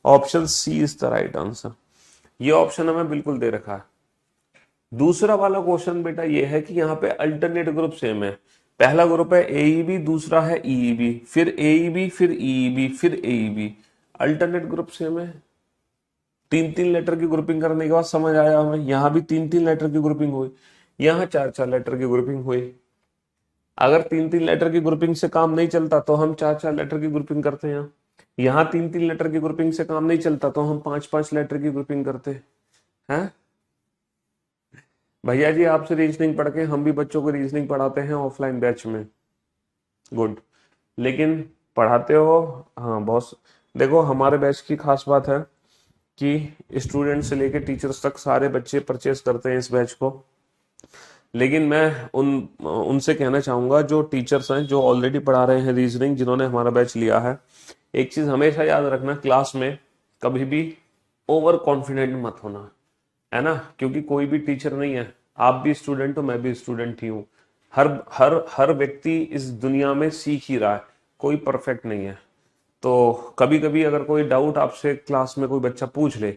option C is the right answer. ये ऑप्शन हमें बिल्कुल दे रखा है। दूसरा वाला क्वेश्चन बेटा ये है कि यहाँ पे अल्टरनेट ग्रुप सेम है, पहला ग्रुप है ए बी, दूसरा है ई बी, फिर ए बी, फिर ई बी, फिर A B. Alternate group same है। 3 लेटर की ग्रुपिंग करने के बाद समझ आया हमें, यहां भी 3 लेटर की ग्रुपिंग हुई, यहां 4 लेटर की ग्रुपिंग हुई। अगर 3 लेटर की ग्रुपिंग से काम नहीं चलता तो हम 4 लेटर की ग्रुपिंग करते हैं। यहाँ 3 लेटर की ग्रुपिंग से काम नहीं चलता तो हम 5 लेटर की ग्रुपिंग करते हैं। भैया जी आपसे रीजनिंग पढ़ के हम भी बच्चों को रीजनिंग पढ़ाते हैं ऑफलाइन बैच में, गुड, लेकिन पढ़ाते हो, हाँ बहुत। देखो हमारे बैच की खास बात है कि स्टूडेंट से लेकर टीचर्स तक सारे बच्चे परचेस करते हैं इस बैच को। लेकिन मैं उनसे कहना चाहूंगा जो टीचर्स हैं जो ऑलरेडी पढ़ा रहे हैं रीजनिंग, जिन्होंने हमारा बैच लिया है, एक चीज हमेशा याद रखना, क्लास में कभी भी ओवर कॉन्फिडेंट मत होना, है ना, क्योंकि कोई भी टीचर नहीं है, आप भी स्टूडेंट हो, मैं भी स्टूडेंट ही हूँ। हर हर हर व्यक्ति इस दुनिया में सीख ही रहा है, कोई परफेक्ट नहीं है। तो कभी कभी अगर कोई डाउट आपसे क्लास में कोई बच्चा पूछ ले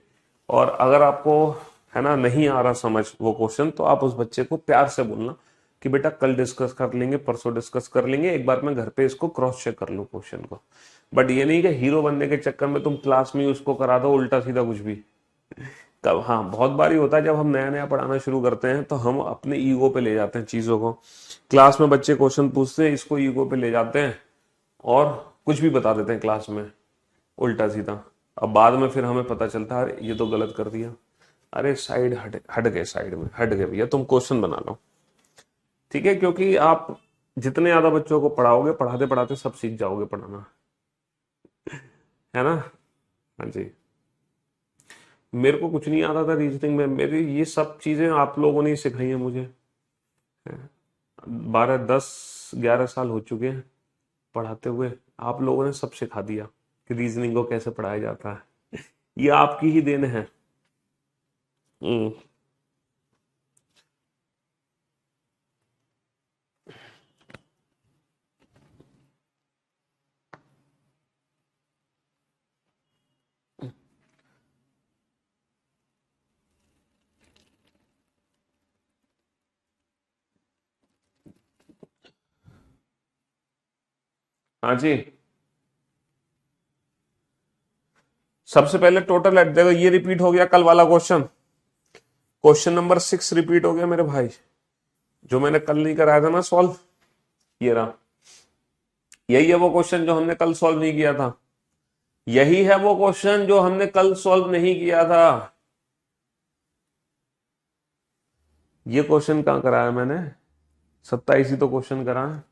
और अगर आपको, है ना, नहीं आ रहा समझ वो क्वेश्चन, तो आप उस बच्चे को प्यार से बोलना कि बेटा कल डिस्कस कर लेंगे, परसों डिस्कस कर लेंगे, एक बार मैं घर पे इसको क्रॉस चेक कर लूँ क्वेश्चन को। बट ये नहीं कि हीरो बनने के चक्कर में तुम क्लास में उसको करा दो उल्टा सीधा कुछ भी। कब, हाँ बहुत बार ही होता है जब हम नया नया पढ़ाना शुरू करते हैं तो हम अपने ईगो पे ले जाते हैं चीजों को। क्लास में बच्चे क्वेश्चन पूछते हैं, इसको ईगो पे ले जाते हैं और कुछ भी बता देते हैं क्लास में उल्टा सीधा। अब बाद में फिर हमें पता चलता है ये तो गलत कर दिया। अरे साइड हट गए, साइड में हट गए भैया, तुम क्वेश्चन बना लो, ठीक है, क्योंकि आप जितने ज्यादा बच्चों को पढ़ाओगे, पढ़ाते पढ़ाते सब सीख जाओगे पढ़ाना, है ना। हाँ जी, मेरे को कुछ नहीं आता था रीजनिंग में, मेरी ये सब चीजें आप लोगों ने सिखाई है मुझे। 12 10 11 साल हो चुके हैं, पढ़ाते हुए आप लोगों ने सब सिखा दिया कि रीजनिंग को कैसे पढ़ाया जाता है। ये आपकी ही देन है। हम्म। हाँ जी। सबसे पहले टोटल देखो, ये रिपीट हो गया कल वाला क्वेश्चन। क्वेश्चन नंबर 6 रिपीट हो गया मेरे भाई, जो मैंने कल नहीं कराया था ना सॉल्व। ये रहा, यही है वो क्वेश्चन जो हमने कल सॉल्व नहीं किया था। यही है वो क्वेश्चन जो हमने कल सॉल्व नहीं किया था। ये क्वेश्चन कहाँ कराया मैंने? 27 ही तो क्वेश्चन करा है।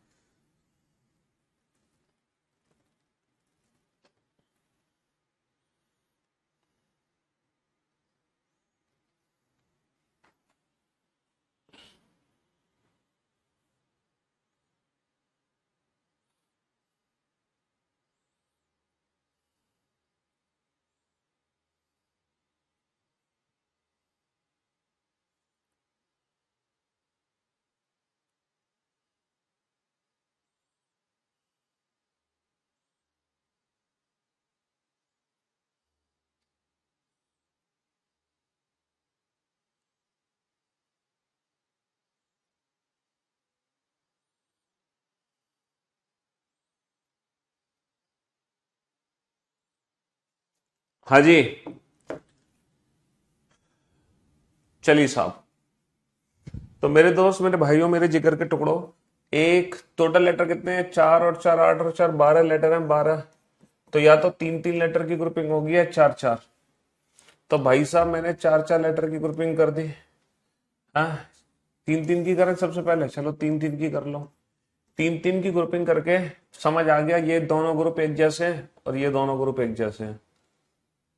हाँ जी। चलिए साहब, तो मेरे दोस्त, मेरे भाइयों, मेरे जिगर के टुकड़ों, एक टोटल लेटर कितने हैं? 4 और 4 8 और 4 12 लेटर हैं, 12। तो या तो 3 3 लेटर की ग्रुपिंग होगी या 4 4। तो भाई साहब मैंने 4 4 लेटर की ग्रुपिंग कर दी। हाँ, 3 3 की करें सबसे पहले, चलो 3 3 की कर लो। 3 3 की ग्रुपिंग करके समझ आ गया ये दोनों ग्रुप एक जैसे हैं और ये दोनों ग्रुप एक जैसे हैं।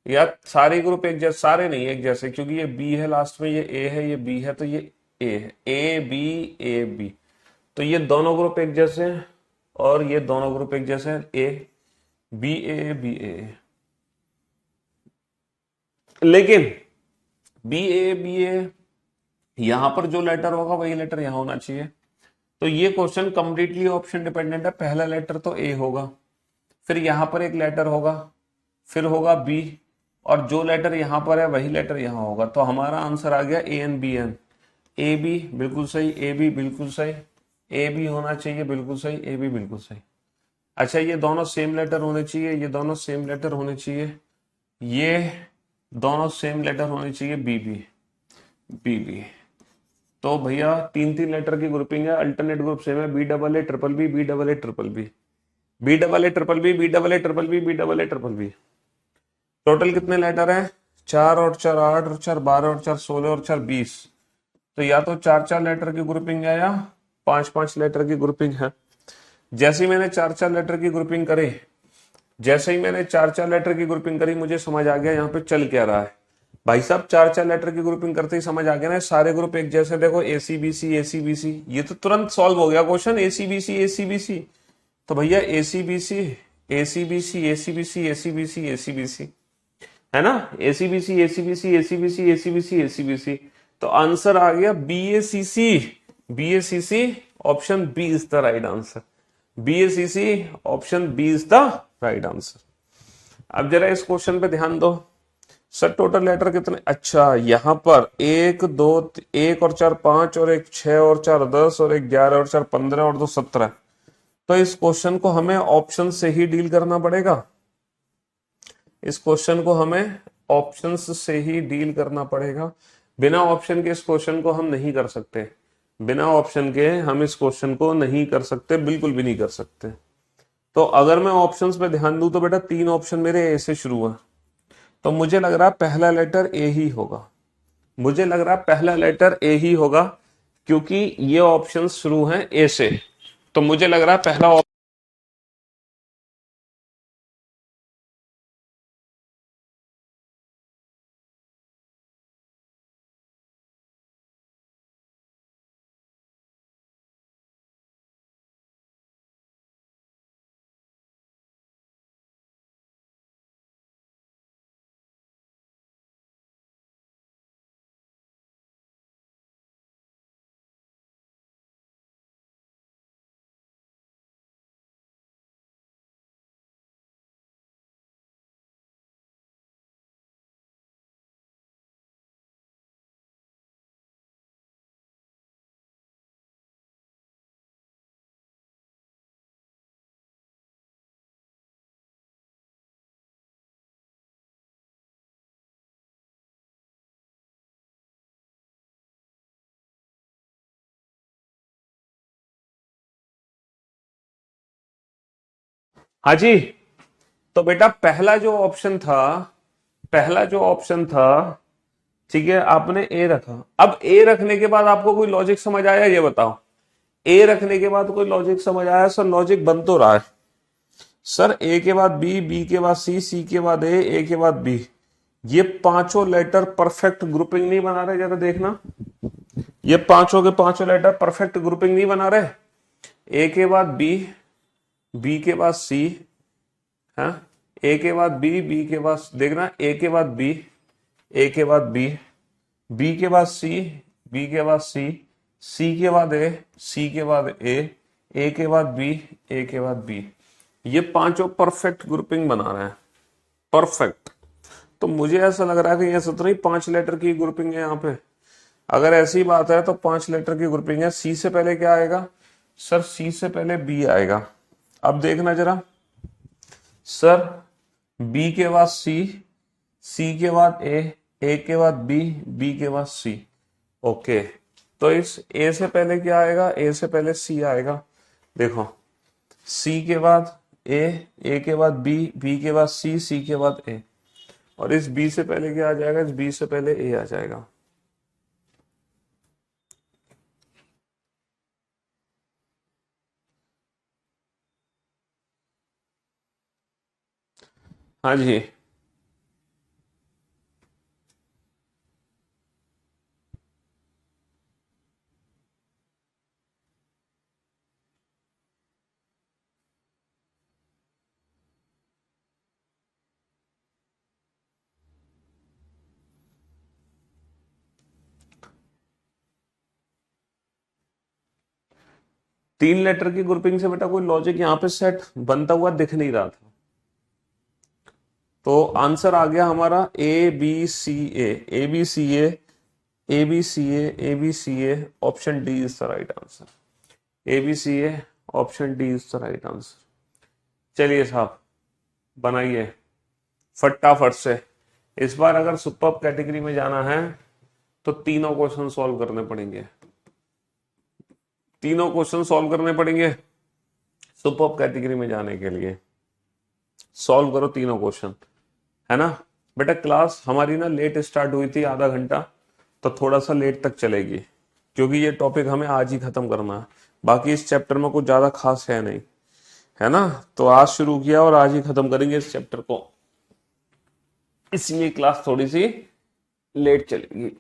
या सारे ग्रुप एक जैसे, सारे नहीं एक जैसे, क्योंकि ये बी है लास्ट में, ये ए है, ये बी है, तो ये ए है। ए बी, ए बी, तो ये दोनों ग्रुप एक जैसे हैं और ये दोनों ग्रुप एक जैसे हैं। ए बी, ए बी ए। लेकिन बी ए बी ए, यहां पर जो लेटर होगा वही लेटर यहां होना चाहिए। तो ये क्वेश्चन कंप्लीटली ऑप्शन डिपेंडेंट है। पहला लेटर तो ए होगा, फिर यहां पर एक लेटर होगा, फिर होगा बी, और जो लेटर यहां पर है वही लेटर यहां होगा। तो हमारा आंसर आ गया A N B N. A B बिल्कुल सही, ए बी बिल्कुल सही, ए बी होना चाहिए बिल्कुल सही, ए बी बिल्कुल सही। अच्छा, ये दोनों सेम लेटर होने चाहिए, ये दोनों सेम लेटर होने चाहिए, ये दोनों सेम लेटर होने चाहिए, बी बी, बी बी। तो भैया 3 3 लेटर की ग्रुपिंग है, अल्टरनेट ग्रुप सेम है, B double A triple B, B double A triple B, B double A triple B, B double A triple B, B double A triple B. Total कितने letter हैं? 4 और 4 8 और 4 12 और 4 16 और 4 20। तो या तो 4 4 लेटर की ग्रुपिंग है या 5 5 लेटर की ग्रुपिंग है। जैसे ही मैंने 4 4 लेटर की ग्रुपिंग करी, जैसे ही मैंने 4 4 लेटर की ग्रुपिंग करी, मुझे समझ आ गया यहाँ पे चल क्या रहा है। भाई साहब 4 4 लेटर की ग्रुपिंग करते ही समझ आ गया ना, सारे ग्रुप एक जैसे। देखो ए C B C, A C B सी, ये तो तुरंत सॉल्व हो गया question. A C B C, A C B सी, तो भैया ए C B C, A C B C, A C B C, A C B C, A C B सी, है ना? ए C B C, A C B C, A C B C, A C B C, A C B सी। तो answer आ गया B A C C, B A C C. Option B is the right answer. B A C C, option B is the right answer. अब जरा इस question पे ध्यान दो। Sir total letter कितने? अच्छा, यहां पर 1 2 1 और 4 5 और 1 6 और 4 10 और 1 11 और 4 15 और 2 17। तो इस क्वेश्चन को हमें ऑप्शन से ही डील करना पड़ेगा। इस क्वेश्चन को हमें ऑप्शंस से ही डील करना पड़ेगा। बिना ऑप्शन के इस क्वेश्चन को हम नहीं कर सकते। बिना ऑप्शन के हम इस क्वेश्चन को नहीं कर सकते, बिल्कुल भी नहीं कर सकते। तो अगर मैं ऑप्शंस पे ध्यान दूं तो बेटा 3 ऑप्शन मेरे ए से शुरू है। तो मुझे लग रहा है पहला लेटर ए ही होगा। मुझे लग रहा है पहला लेटर ए ही होगा, क्योंकि ये ऑप्शंस शुरू हैं ए से। तो मुझे लग रहा है पहला हाँ जी। तो बेटा पहला जो ऑप्शन था, ठीक है, आपने ए रखा। अब ए रखने के बाद आपको कोई लॉजिक समझ आया, ये बताओ। ए रखने के बाद कोई लॉजिक समझ आया? सर लॉजिक बन तो रहा है सर, ए के बाद बी, बी के बाद सी, सी के बाद ए के बाद बी। ये पांचों लेटर परफेक्ट ग्रुपिंग नहीं बना रहे? जरा देखना, ये पांचों के पांचों लेटर परफेक्ट ग्रुपिंग नहीं बना रहे? ए के बाद बी, बी के बाद सी, हाँ, ए के बाद बी, बी के बाद देखना, ए के बाद बी, ए के बाद बी, बी के बाद सी, बी के बाद सी, सी के बाद ए, सी के बाद ए के बाद बी, ए के बाद बी। ये पांचों परफेक्ट ग्रुपिंग बना रहे हैं, परफेक्ट। तो मुझे ऐसा लग रहा है कि ये तो नहीं 5 लेटर की ग्रुपिंग है यहाँ पे। अगर ऐसी बात है तो 5 लेटर की ग्रुपिंग है। सी से पहले क्या आएगा? सर सी से पहले बी आएगा। अब देखना जरा सर, बी के बाद सी, सी के बाद ए के बाद बी, बी के बाद सी। ओके, तो इस ए से पहले क्या आएगा? ए से पहले सी आएगा। देखो, सी के बाद ए के बाद बी, बी के बाद सी, सी के बाद ए। और इस बी से पहले क्या आ जाएगा? इस बी से पहले ए आ जाएगा। हाँ जी, 3 लेटर की ग्रुपिंग से बेटा कोई लॉजिक यहाँ पे सेट बनता हुआ दिख नहीं रहा था। तो आंसर आ गया हमारा A B C A, A B C A, A B C A B C A. Option D is the right answer. A B C A, option D is the right answer. चलिए साहब, बनाइए फटाफट से। इस बार अगर super category में जाना है तो तीनों क्वेश्चन सॉल्व करने पड़ेंगे, तीनों क्वेश्चन सॉल्व करने पड़ेंगे सुपर कैटेगरी में जाने के लिए। सॉल्व करो तीनों क्वेश्चन, है ना बेटा। क्लास हमारी ना लेट स्टार्ट हुई थी, आधा घंटा, तो थोड़ा सा लेट तक चलेगी, क्योंकि ये टॉपिक हमें आज ही खत्म करना है। बाकी इस चैप्टर में कुछ ज्यादा खास है नहीं, है ना। तो आज शुरू किया और आज ही खत्म करेंगे इस चैप्टर को, इसलिए क्लास थोड़ी सी लेट चलेगी।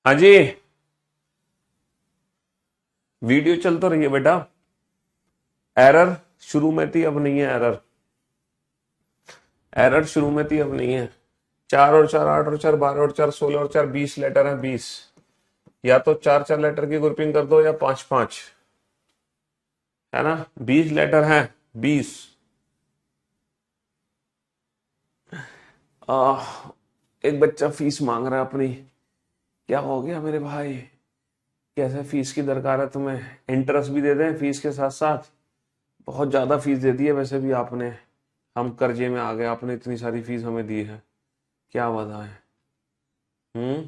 हाँ जी, वीडियो चल तो रही है बेटा। एरर शुरू में थी, अब नहीं है एरर। एरर शुरू में थी, अब नहीं है। 4 और 4 8 और 4 12 और 4 16 और 4 20 लेटर है, 20। या तो 4 4 लेटर की ग्रुपिंग कर दो या 5 5, है ना। 20 लेटर हैं, 20। एक बच्चा फीस मांग रहा है अपनी। क्या हो गया मेरे भाई? कैसे फीस की दरकार है तुम्हें? इंटरेस्ट भी दे दें फीस के साथ साथ? बहुत ज्यादा फीस दे दी है वैसे भी आपने। हम कर्जे में आ गए, आपने इतनी सारी फीस हमें दी है, क्या बताएं। हम्म।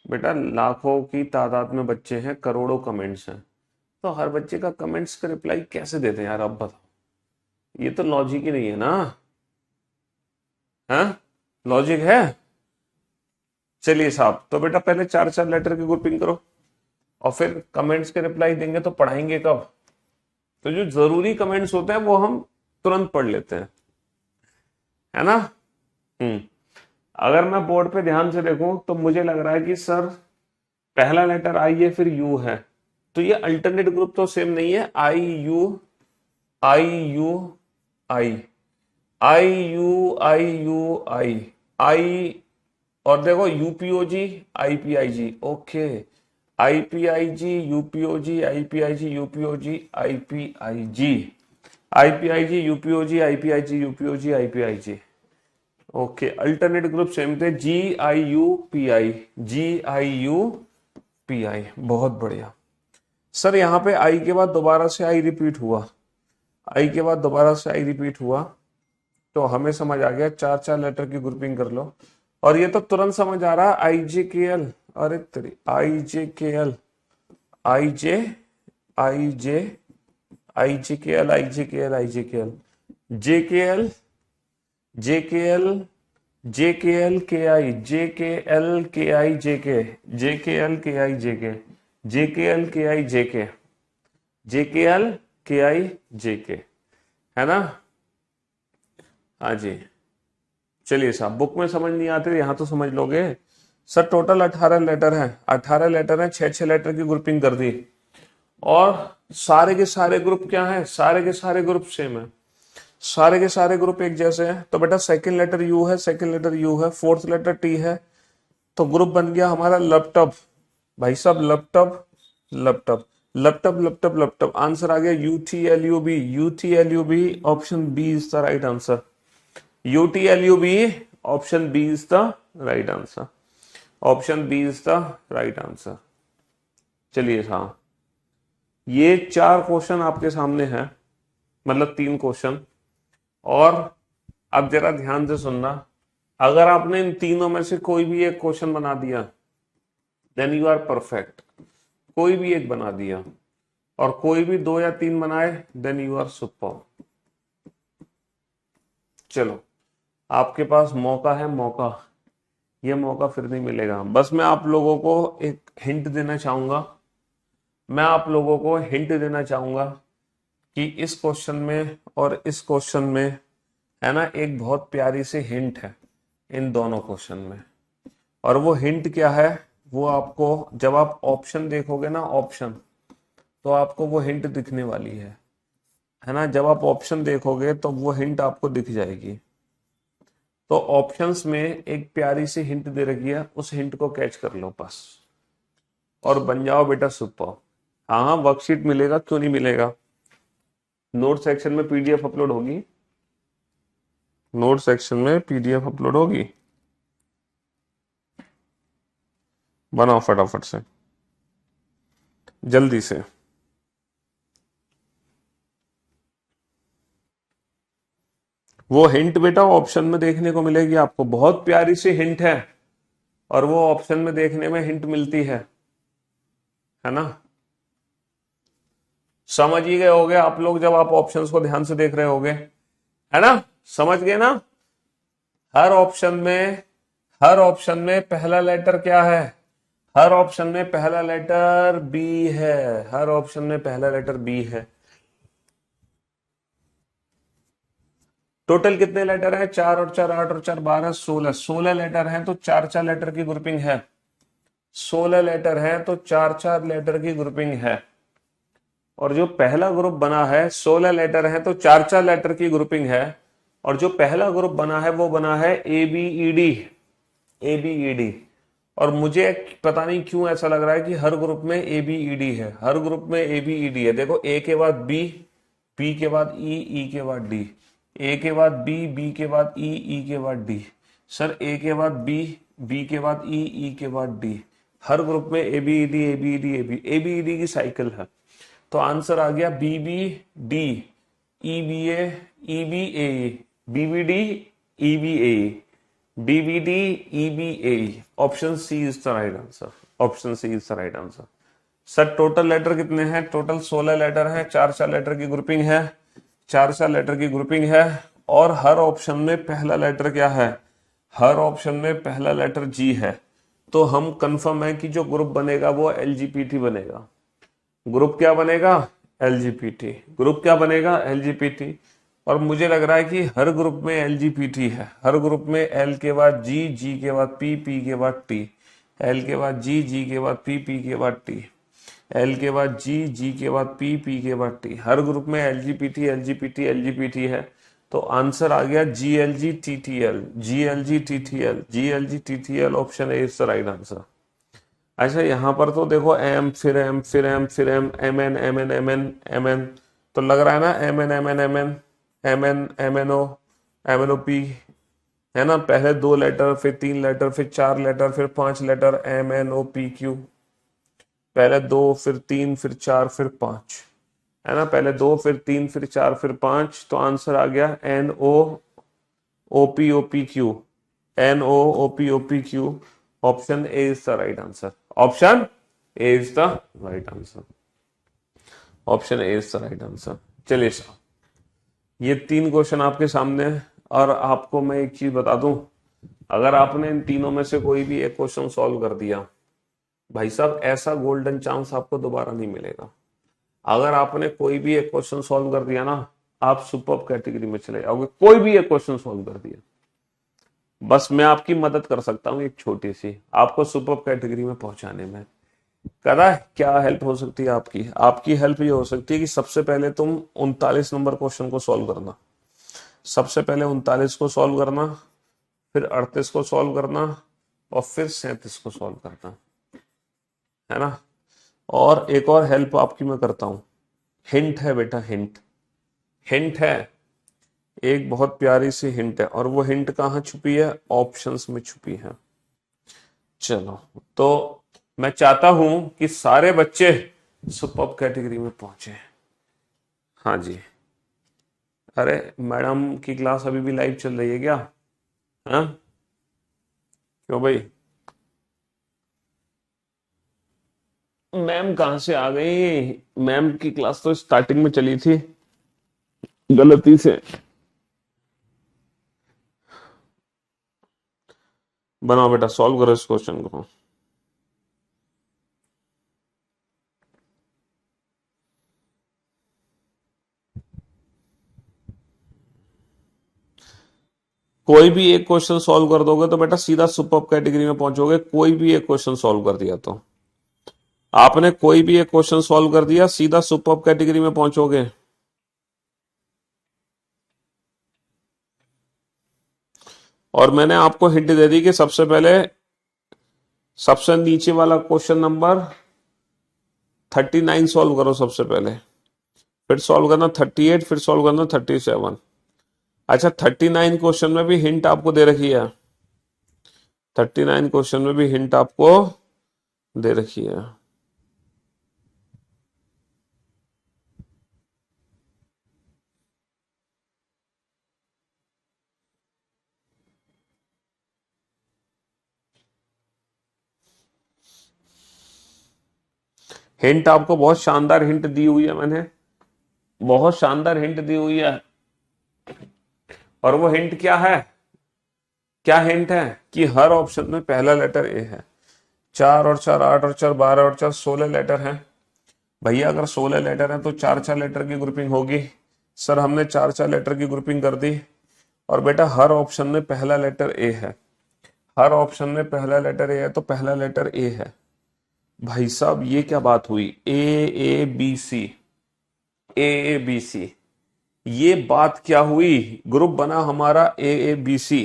बेटा लाखों की तादाद में बच्चे हैं, करोड़ों कमेंट्स हैं, तो हर बच्चे का कमेंट्स का रिप्लाई कैसे देते हैं यार? अब बताओ, ये तो लॉजिक ही नहीं है ना। हाँ, लॉजिक है? चलिए साहब, तो बेटा पहले 4 4 लेटर की ग्रुपिंग करो और फिर कमेंट्स के रिप्लाई देंगे तो पढ़ाएंगे कब? तो जो जरूरी कमेंट्स होते हैं वो हम तुरंत पढ़ लेते हैं, है ना। हम्म। अगर मैं बोर्ड पे ध्यान से देखूं तो मुझे लग रहा है कि सर पहला लेटर आई है फिर यू है, तो ये अल्टरनेट ग्रुप तो सेम नहीं है। I U I U I I U I U I I, और देखो UPOG IPIG, okay, IPIG UPOG IPIG UPOG IPIG IPIG UPOG IPIG UPOG IPIG, okay. Alternate group same थे, G I U P I, G I U P I, बहुत बढ़िया। Sir यहाँ पे आई के बाद दोबारा से आई रिपीट हुआ, आई के बाद दोबारा से आई रिपीट हुआ, तो हमें समझ आ गया चार चार लेटर की ग्रुपिंग कर लो। और ये तो तुरंत समझ आ रहा है, आई जे के एल, अरे तेरी, आई जे के एल, आई जे आई जे आई जे के एल, आई जे के एल, आई जे के एल, जे के एल, जे के एल, जे के एल के आई, जे के एल के आई जे के, जे के एल के आई जे के, जे के एल के आई जे के, जे K L के आई जे के, है ना? हाँ जी। चलिए साहब, बुक में समझ नहीं आते यहां तो समझ लोगे। सर टोटल 18 लेटर हैं, 18 लेटर हैं, 6-6 लेटर की ग्रुपिंग कर दी। और सारे के सारे ग्रुप क्या हैं? सारे के सारे ग्रुप सेम है, सारे के सारे ग्रुप एक जैसे हैं। तो बेटा सेकंड लेटर यू है, सेकंड लेटर यू है, फोर्थ लेटर टी है, तो ग्रुप बन गया हमारा लपटप। भाई साहब लपटप लपटप लपटप लपटप लपटप, आंसर आ गया UTLUB, UTLUB, option B is the right answer. UTLUB, option B is the right answer, option B is the right answer. चलिए साहब, ये 4 क्वेश्चन आपके सामने हैं, मतलब 3 क्वेश्चन। और अब जरा ध्यान से सुनना, अगर आपने इन तीनों में से कोई भी एक क्वेश्चन बना दिया देन यू आर परफेक्ट, कोई भी एक बना दिया, और कोई भी 2 या 3 बनाए देन यू आर सुपर। चलो, आपके पास मौका है, मौका, ये मौका फिर नहीं मिलेगा। बस मैं आप लोगों को एक हिंट देना चाहूंगा, मैं आप लोगों को हिंट देना चाहूंगा कि इस क्वेश्चन में और इस क्वेश्चन में, है ना, एक बहुत प्यारी सी हिंट है इन दोनों क्वेश्चन में। और वो हिंट क्या है, वो आपको जब आप ऑप्शन देखोगे ना, ऑप्शन, तो आपको वो हिंट दिखने वाली है ना? जब आप ऑप्शन देखोगे तो वो हिंट आपको दिख जाएगी। तो ऑप्शंस में एक प्यारी सी हिंट दे रखी है, उस हिंट को कैच कर लो बस, और बन जाओ बेटा सुपर। हाँ हाँ, वर्कशीट मिलेगा, क्यों नहीं मिलेगा? नोट सेक्शन में पीडीएफ अपलोड होगी, नोट सेक्शन में पीडीएफ अपलोड होगी, बनाओ फटाफट से, जल्दी से। वो हिंट बेटा ऑप्शन में देखने को मिलेगी आपको, बहुत प्यारी सी हिंट है, और वो ऑप्शन में देखने में हिंट मिलती है ना? समझ ही गए होगे आप लोग जब आप ऑप्शंस को ध्यान से देख रहे होगे, है ना? समझ गए ना? हर ऑप्शन में पहला लेटर क्या है? हर ऑप्शन में पहला लेटर बी है, हर ऑप्शन में पहला लेटर बी है। टोटल कितने लेटर हैं? 4 और 4 8 और 4 12 16, 16 लेटर हैं, तो 4-4 लेटर की ग्रुपिंग है। 16 लेटर हैं तो 4-4 लेटर की ग्रुपिंग है। और जो पहला ग्रुप बना है, 16 लेटर हैं तो 4-4 लेटर की ग्रुपिंग है। और जो पहला ग्रुप बना है वो बना है ABED, ABED। और मुझे पता नहीं क्यों ऐसा लग रहा है कि हर ग्रुप में ABED है, हर ग्रुप में ABED है। देखो, A के बाद B, B के बाद E, E के बाद D, A के बाद B, B के बाद E, E के बाद D। सर A के बाद B, B के बाद E, E के बाद D। हर ग्रुप में ABED, ABED, ABED की साइकिल है। तो आंसर आ गया BBD, EBA, EBAE, BBD, EBAE, BBD, EBAE। Option C is the right answer, option C is the right answer. Sir total letter कितने हैं? टोटल 16 लेटर हैं, 4-4 letter की ग्रुपिंग है, 4-4 लेटर की ग्रुपिंग है। और हर ऑप्शन में पहला लेटर क्या है? हर ऑप्शन में पहला लेटर जी है। तो हम कंफर्म है कि जो ग्रुप बनेगा वो LGPT बनेगा। ग्रुप क्या बनेगा? LGPT। ग्रुप क्या बनेगा? LGPT। और मुझे लग रहा है कि हर ग्रुप में एलजीपीटी है, हर ग्रुप में एल के बाद जी, जी के बाद पी, पी के बाद टी, एल के बाद जी, जी के बाद पी, पी के बाद टी, एल के बाद जी, जी के बाद पी, पी के बाद टी, हर ग्रुप में एलजीपीटी एलजीपीटी एलजीपीटी है। तो आंसर आ गया G L G T T L, G L G T T L, G L G T T L, option A is the right answer. अच्छा यहां पर तो देखो एम फिर एम फिर एम फिर M, M N M N M N M N, तो लग रहा है ना M N M N M N M N M N O M N O P, है ना, पहले 2 लेटर फिर 3 लेटर फिर 4 लेटर फिर 5 letter, M N O P Q, पहले 2 फिर 3 फिर 4 फिर 5, है ना, पहले 2 फिर 3 फिर 4 फिर 5, तो आंसर आ गया N O O P O P Q, N O O P O P Q, option A is the right answer, option A is the right answer, option A is the right answer. चलिए साहब, ये 3 question आपके सामने है, और आपको मैं एक चीज बता दूं, अगर आपने इन तीनों में से कोई भी एक क्वेश्चन सॉल्व कर दिया, भाई साहब ऐसा गोल्डन चांस आपको दोबारा नहीं मिलेगा। अगर आपने कोई भी एक क्वेश्चन सॉल्व कर दिया ना, आप सुपर कैटेगरी में चले जाओगे, कोई भी एक क्वेश्चन सॉल्व कर दिया, बस मैं आपकी मदद कर सकता हूँ एक छोटी सी, आपको सुपर कैटेगरी में पहुंचाने में। करा क्या हेल्प हो सकती है आपकी? आपकी हेल्प ये हो सकती है कि सबसे पहले तुम 39 नंबर क्वेश्चन को सॉल्व करना, सबसे पहले 39 को सॉल्व करना, फिर 38 को सॉल्व करना, और फिर 37 को सॉल्व करना, है ना। और एक और हेल्प आपकी मैं करता हूं, हिंट है बेटा, हिंट, हिंट है, एक बहुत प्यारी सी हिंट है, और वो हिंट कहाँ छुपी है? ऑप्शंस में छुपी है। चलो, तो मैं चाहता हूं कि सारे बच्चे सुपर कैटेगरी में पहुंचे। हाँ जी। अरे मैडम की क्लास अभी भी लाइव चल रही है क्या? हाँ, क्यों भाई? मैम कहाँ से आ गई? मैम की क्लास तो स्टार्टिंग में चली थी, गलती से। बनाओ बेटा, सॉल्व करो इस क्वेश्चन को। कोई भी एक क्वेश्चन सॉल्व कर दोगे तो बेटा सीधा सुपर कैटेगरी में पहुंचोगे, कोई भी एक क्वेश्चन सॉल्व कर दिया तो। आपने कोई भी एक क्वेश्चन सॉल्व कर दिया, सीधा सुपर कैटेगरी में पहुंचोगे। और मैंने आपको हिंट दे दी कि सबसे पहले सबसे नीचे वाला क्वेश्चन नंबर 39 सॉल्व करो सबसे पहले, फिर सॉल्व करना 38, फिर सॉल्व करना 37। अच्छा 39 क्वेश्चन में भी हिंट आपको दे रखी है, 39 क्वेश्चन में भी हिंट आपको दे रखी है। हिंट आपको बहुत शानदार हिंट दी हुई है मैंने, बहुत शानदार हिंट दी हुई है। और वो हिंट क्या है? क्या हिंट है? कि हर ऑप्शन में पहला लेटर ए है। 4 और 4 8 और 4 12 और 4 16 लेटर हैं। भैया अगर 16 लेटर हैं तो 4 4 लेटर की ग्रुपिंग होगी। सर हमने 4 4 लेटर की ग्रुपिंग कर दी। और बेटा हर ऑप्शन में पहला लेटर ए है, हर ऑप्शन में पहला लेटर ए है, तो पहला लेटर ए है। भाई साहब ये क्या बात हुई? ए बी सी, ए बी सी, ये बात क्या हुई? ग्रुप बना हमारा ए बी सी,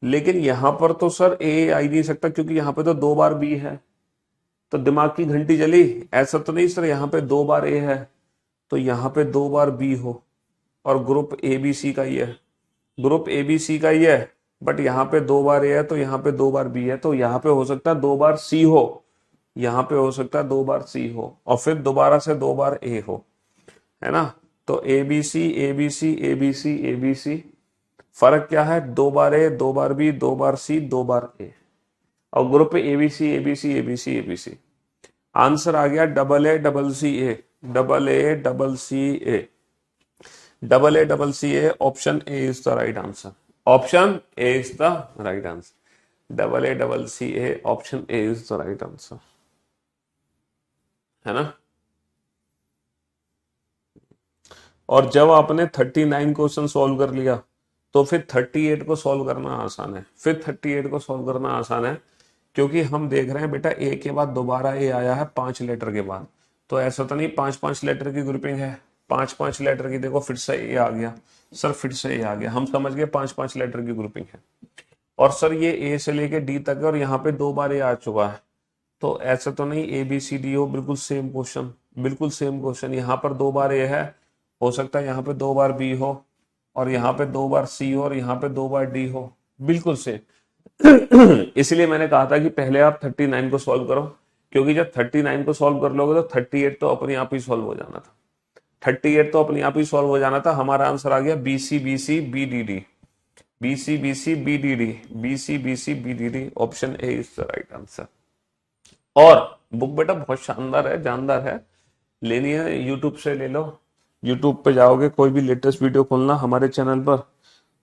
लेकिन यहां पर तो सर ए आ ही नहीं सकता, क्योंकि यहां पे तो 2 बार बी है। तो दिमाग की घंटी जली, ऐसा तो नहीं सर यहाँ पे 2 बार ए है तो यहाँ पे 2 बार बी हो, और ग्रुप ए बी सी का ही है, ग्रुप ए बी सी का ही है, बट यहाँ पे 2 बार ए है तो यहाँ पे 2 बार बी है, तो यहाँ पे हो सकता है 2 बार सी हो, यहाँ पे हो सकता है 2 बार सी हो, और फिर दोबारा से 2 बार ए हो, है ना। तो A B C A B C A B C A B C, फर्क क्या है? 2 बार ए 2 बार बी 2 बार सी 2 बार ए, और group A B C A B C A B C A B C. Answer आ गया double A double C A, double A double C A, double A double C A, option A is the right answer, option A is the right answer, double A double C A, option A is the right answer, है ना। और जब आपने 39 question solve कर लिया तो फिर 38 को सॉल्व करना आसान है, फिर 38 को सॉल्व करना आसान है, क्योंकि हम देख रहे हैं बेटा ए के बाद दोबारा ए आया है 5 लेटर के बाद। तो ऐसा तो नहीं 5-5 लेटर की ग्रुपिंग है, 5-5 लेटर की, देखो फिर से ए आ गया सर, फिर से ए आ गया, हम समझ गए 5-5 लेटर की ग्रुपिंग है। और सर ये ए से लेके डी तक है और यहाँ पे 2 बार ए आ चुका है, तो ऐसा तो नहीं ए बी सी डी हो, बिल्कुल सेम क्वेश्चन, बिल्कुल सेम क्वेश्चन। यहाँ पर 2 बार ए है, हो सकता है यहाँ पे 2 बार बी हो, और यहाँ पे 2 बार सी हो, और यहाँ पे 2 बार डी हो, बिल्कुल सेम। इसलिए मैंने कहा था कि पहले आप 39 को सॉल्व करो, क्योंकि जब 39 को सॉल्व कर लोगे तो 38 तो अपने आप ही सॉल्व हो जाना था, 38 तो अपने आप ही सॉल्व हो जाना था। हमारा आंसर आ गया B C B C B D D, B C B C B D D, B C B C B D D, option A is the right answer. और बुक बेटा बहुत शानदार है, जानदार है, लेनी है यूट्यूब से ले लो। यूट्यूब पे जाओगे, कोई भी लेटेस्ट वीडियो खोलना हमारे चैनल पर,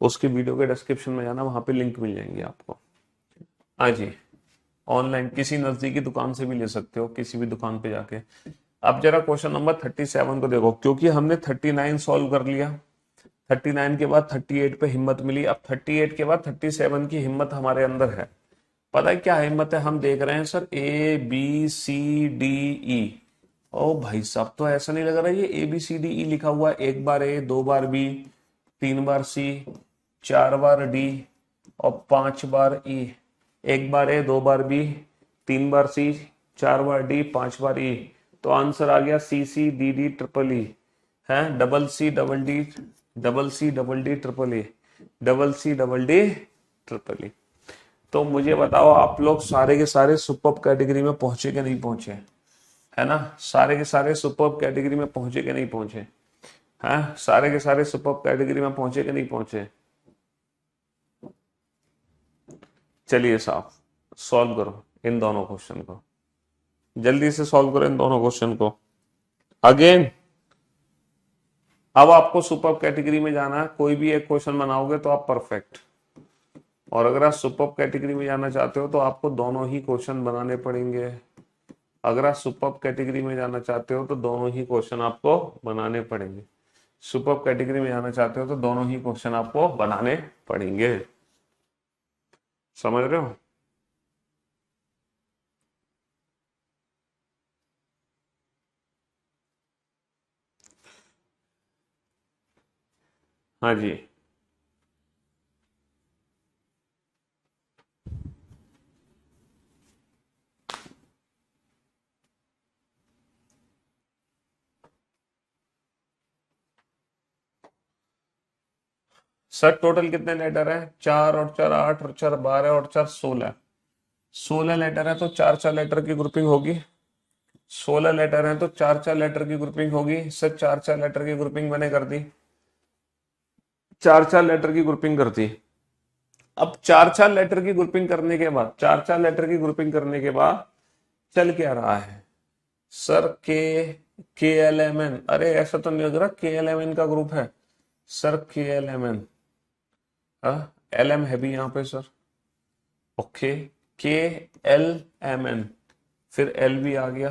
उसकी वीडियो के डिस्क्रिप्शन में जाना, वहां पे लिंक मिल जाएंगे आपको। हाँ जी, ऑनलाइन किसी नजदीकी दुकान से भी ले सकते हो, किसी भी दुकान पे जाके। अब जरा क्वेश्चन नंबर 37 को देखो, क्योंकि हमने 39 सॉल्व कर लिया, 39 के बाद 38 पे हिम्मत मिली, अब 38 के बाद 37 की हिम्मत हमारे अंदर है। पता है क्या हिम्मत है, हम देख रहे हैं sir A B C D E, ओ भाई साहब तो ऐसा नहीं लग रहा ये ए बी सी डी ई लिखा हुआ है, 1 बार ए, 2 बार बी, 3 बार सी, 4 बार डी और 5 बार ई। 1 बार ए, 2 बार बी, 3 बार सी, 4 बार डी, 5 बार ई। तो आंसर आ गया C C D D triple E है, double C double D, double C double D triple E, double C double D triple E. तो मुझे बताओ आप लोग सारे के सारे सुपर्ब कैटेगरी में पहुंचे कि नहीं पहुंचे, है ना? सारे के सारे सुपर्ब कैटेगरी में पहुंचे कि नहीं पहुंचे, हैं? सारे के सारे सुपर्ब कैटेगरी में पहुंचे कि नहीं पहुंचे? चलिए साहब सॉल्व करो इन दोनों क्वेश्चन को, जल्दी से सॉल्व करो इन दोनों क्वेश्चन को। अगेन अब आपको सुपर्ब कैटेगरी में जाना है, कोई भी एक क्वेश्चन बनाओगे तो आप परफेक्ट, और अगर आप सुपर्ब कैटेगरी में जाना चाहते हो तो आपको दोनों ही क्वेश्चन बनाने पड़ेंगे। अगर आप सुपर्ब कैटेगरी में जाना चाहते हो तो दोनों ही क्वेश्चन आपको बनाने पड़ेंगे। सुपर्ब कैटेगरी में जाना चाहते हो तो दोनों ही क्वेश्चन आपको बनाने पड़ेंगे, समझ रहे हो? हाँ जी, सर टोटल कितने लेटर है? 4 और 4 8 और 4 12 और 4 16, 16 लेटर है तो 4-4 लेटर की ग्रुपिंग होगी। 16 लेटर है तो 4-4 लेटर की ग्रुपिंग होगी। सर 4-4 लेटर की ग्रुपिंग मैंने कर दी, 4-4 लेटर की ग्रुपिंग कर दी। अब 4-4 लेटर की ग्रुपिंग करने के बाद, 4-4 लेटर की ग्रुपिंग करने के बाद चल क्या रहा है sir? K L M N, अरे ऐसा तो नहीं लग रहा के एल एम एन का ग्रुप है sir, K L M N, L M है भी यहाँ पे sir, okay, K L M N, फिर एल भी आ गया,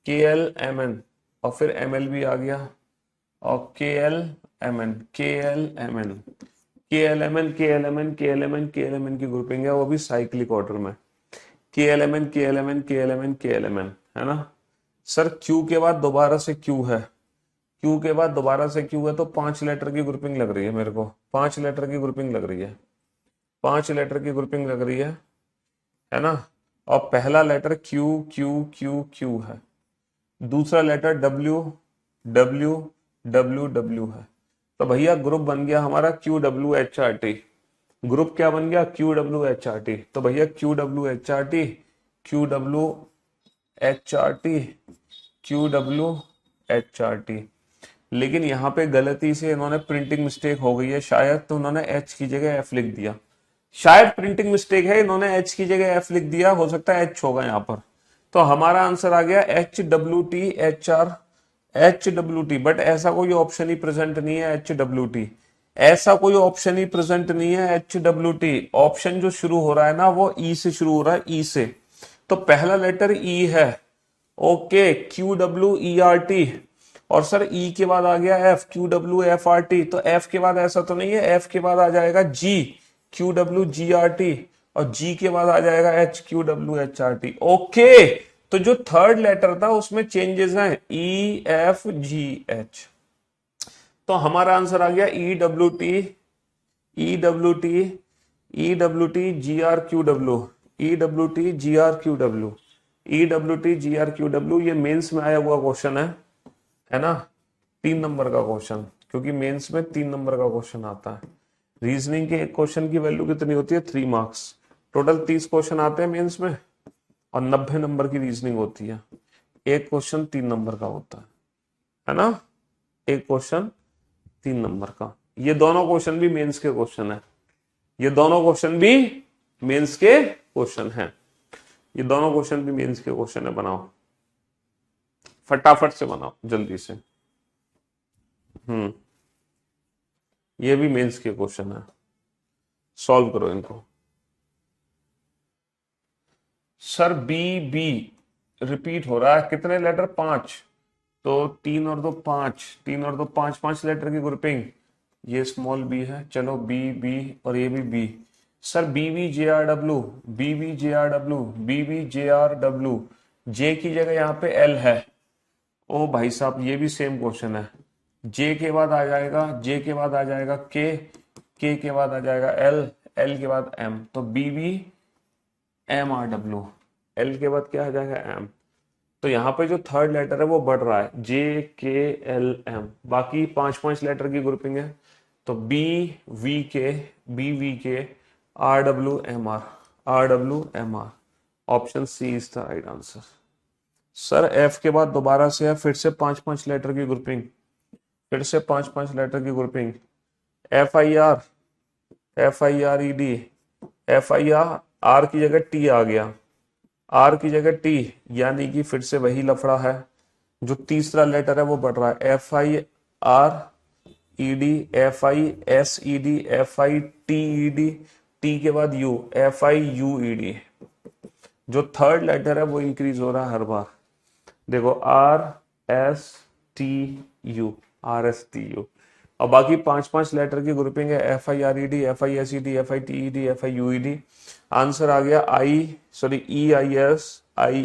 के एल एम एन, और फिर एम एल भी आ गया, और के एल एम एन, के एल एम एन, के एल एम एन, के एल एम एन, के एल एम एन, के एल एम एन की ग्रुपिंग है, वो भी साइक्लिक ऑर्डर में। के एल एम एन, के एल एम एन, के एल एम एन, के एल एम एन, है ना सर? क्यू के बाद दोबारा से क्यू है, क्यू के बाद दोबारा से क्यू है, तो 5 लेटर की ग्रुपिंग लग रही है मेरे को, 5 लेटर की ग्रुपिंग लग रही है, 5 लेटर की ग्रुपिंग लग रही है ना? और पहला letter Q Q Q Q है, दूसरा letter W W W W है, तो भैया ग्रुप बन गया हमारा Q W H R T. Group क्या बन गया? Q W H R T. तो भैया Q W H R T, Q W H R T, Q W H R T. लेकिन यहाँ पे गलती से इन्होंने प्रिंटिंग मिस्टेक हो गई है शायद, तो उन्होंने एच की जगह एफ लिख दिया, शायद प्रिंटिंग मिस्टेक है, इन्होंने एच की जगह एफ लिख दिया, हो सकता है एच होगा यहाँ पर। तो हमारा आंसर आ गया H W T H R, H W T. But ऐसा कोई ऑप्शन ही प्रेजेंट नहीं है एच डब्ल्यू टी, ऐसा कोई ऑप्शन ही प्रेजेंट नहीं है एच डब्ल्यू टी। ऑप्शन जो शुरू हो रहा है ना वो ई से शुरू हो रहा है, ई से, तो पहला लेटर ई है, okay, Q W E R T, और सर ई के बाद आ गया F, Q W F R T, तो एफ के बाद ऐसा तो नहीं है, एफ के बाद आ जाएगा G, Q W G R T, और जी के बाद आ जाएगा H, Q W H R T. Okay, तो जो थर्ड लेटर था उसमें चेंजेस हैं, ई एफ जी एच। तो हमारा आंसर आ गया E W T, E W T, E W T G R Q W, E W T G R Q W, E W T G R Q W. ये mains में आया हुआ question है ना, 3 नंबर का question, क्योंकि mains में 3 number का क्वेश्चन आता है। रीजनिंग के एक क्वेश्चन की वैल्यू कितनी होती है, 3 मार्क्स। टोटल 30 क्वेश्चन आते हैं मेंस में और 90 नंबर की रीजनिंग होती है। एक क्वेश्चन 3 नंबर का होता है ना, एक क्वेश्चन 3 नंबर का। ये दोनों क्वेश्चन भी मेंस के क्वेश्चन है, ये दोनों क्वेश्चन भी मेंस के क्वेश्चन हैं, ये दोनों क्वेश्चन भी मेंस के क्वेश्चन है। बनाओ फटाफट से, बनाओ जल्दी से। ये भी मेंस के क्वेश्चन है, सॉल्व करो इनको। सर बी बी रिपीट हो रहा है, कितने लेटर, 5, तो 3 और 2 5, 3 और 2 5, 5 लेटर की ग्रुपिंग। ये स्मॉल बी है, चलो बी बी, और ये भी B. Sir B B J R W, B B J R W, B B J R W, J की जगह यहाँ पे एल है। ओ भाई साहब, ये भी सेम क्वेश्चन है। जे के बाद आ जाएगा, जे के बाद आ जाएगा के के बाद आ जाएगा एल, एल के बाद एम, तो B B M R W, L के बाद क्या आ जाएगा एम। तो यहाँ पे जो थर्ड लेटर है वो बढ़ रहा है, जे के एल एम, बाकी 5 लेटर की ग्रुपिंग है। तो B V K, B V K, R W M R, R W M R. Option C is the right answer. Sir F के बाद दोबारा से है, फिर से 5 लेटर की ग्रुपिंग, फिर से 5 लेटर की grouping. F I R, F I R E D, F I R, R की जगह टी आ गया, आर की जगह टी, यानी कि फिर से वही लफड़ा है। जो तीसरा लेटर है वो बढ़ रहा है, F I R E D, F I S E D, F I T E D, T के बाद you, F I U E D. जो थर्ड लेटर है वो इंक्रीज हो रहा है हर बार। देखो are S T U, are S T you, और बाकी 5 लेटर की ग्रुपिंग है, F I R E D, F I S E D, F I T E D, F I U E D. Answer आ गया E I S I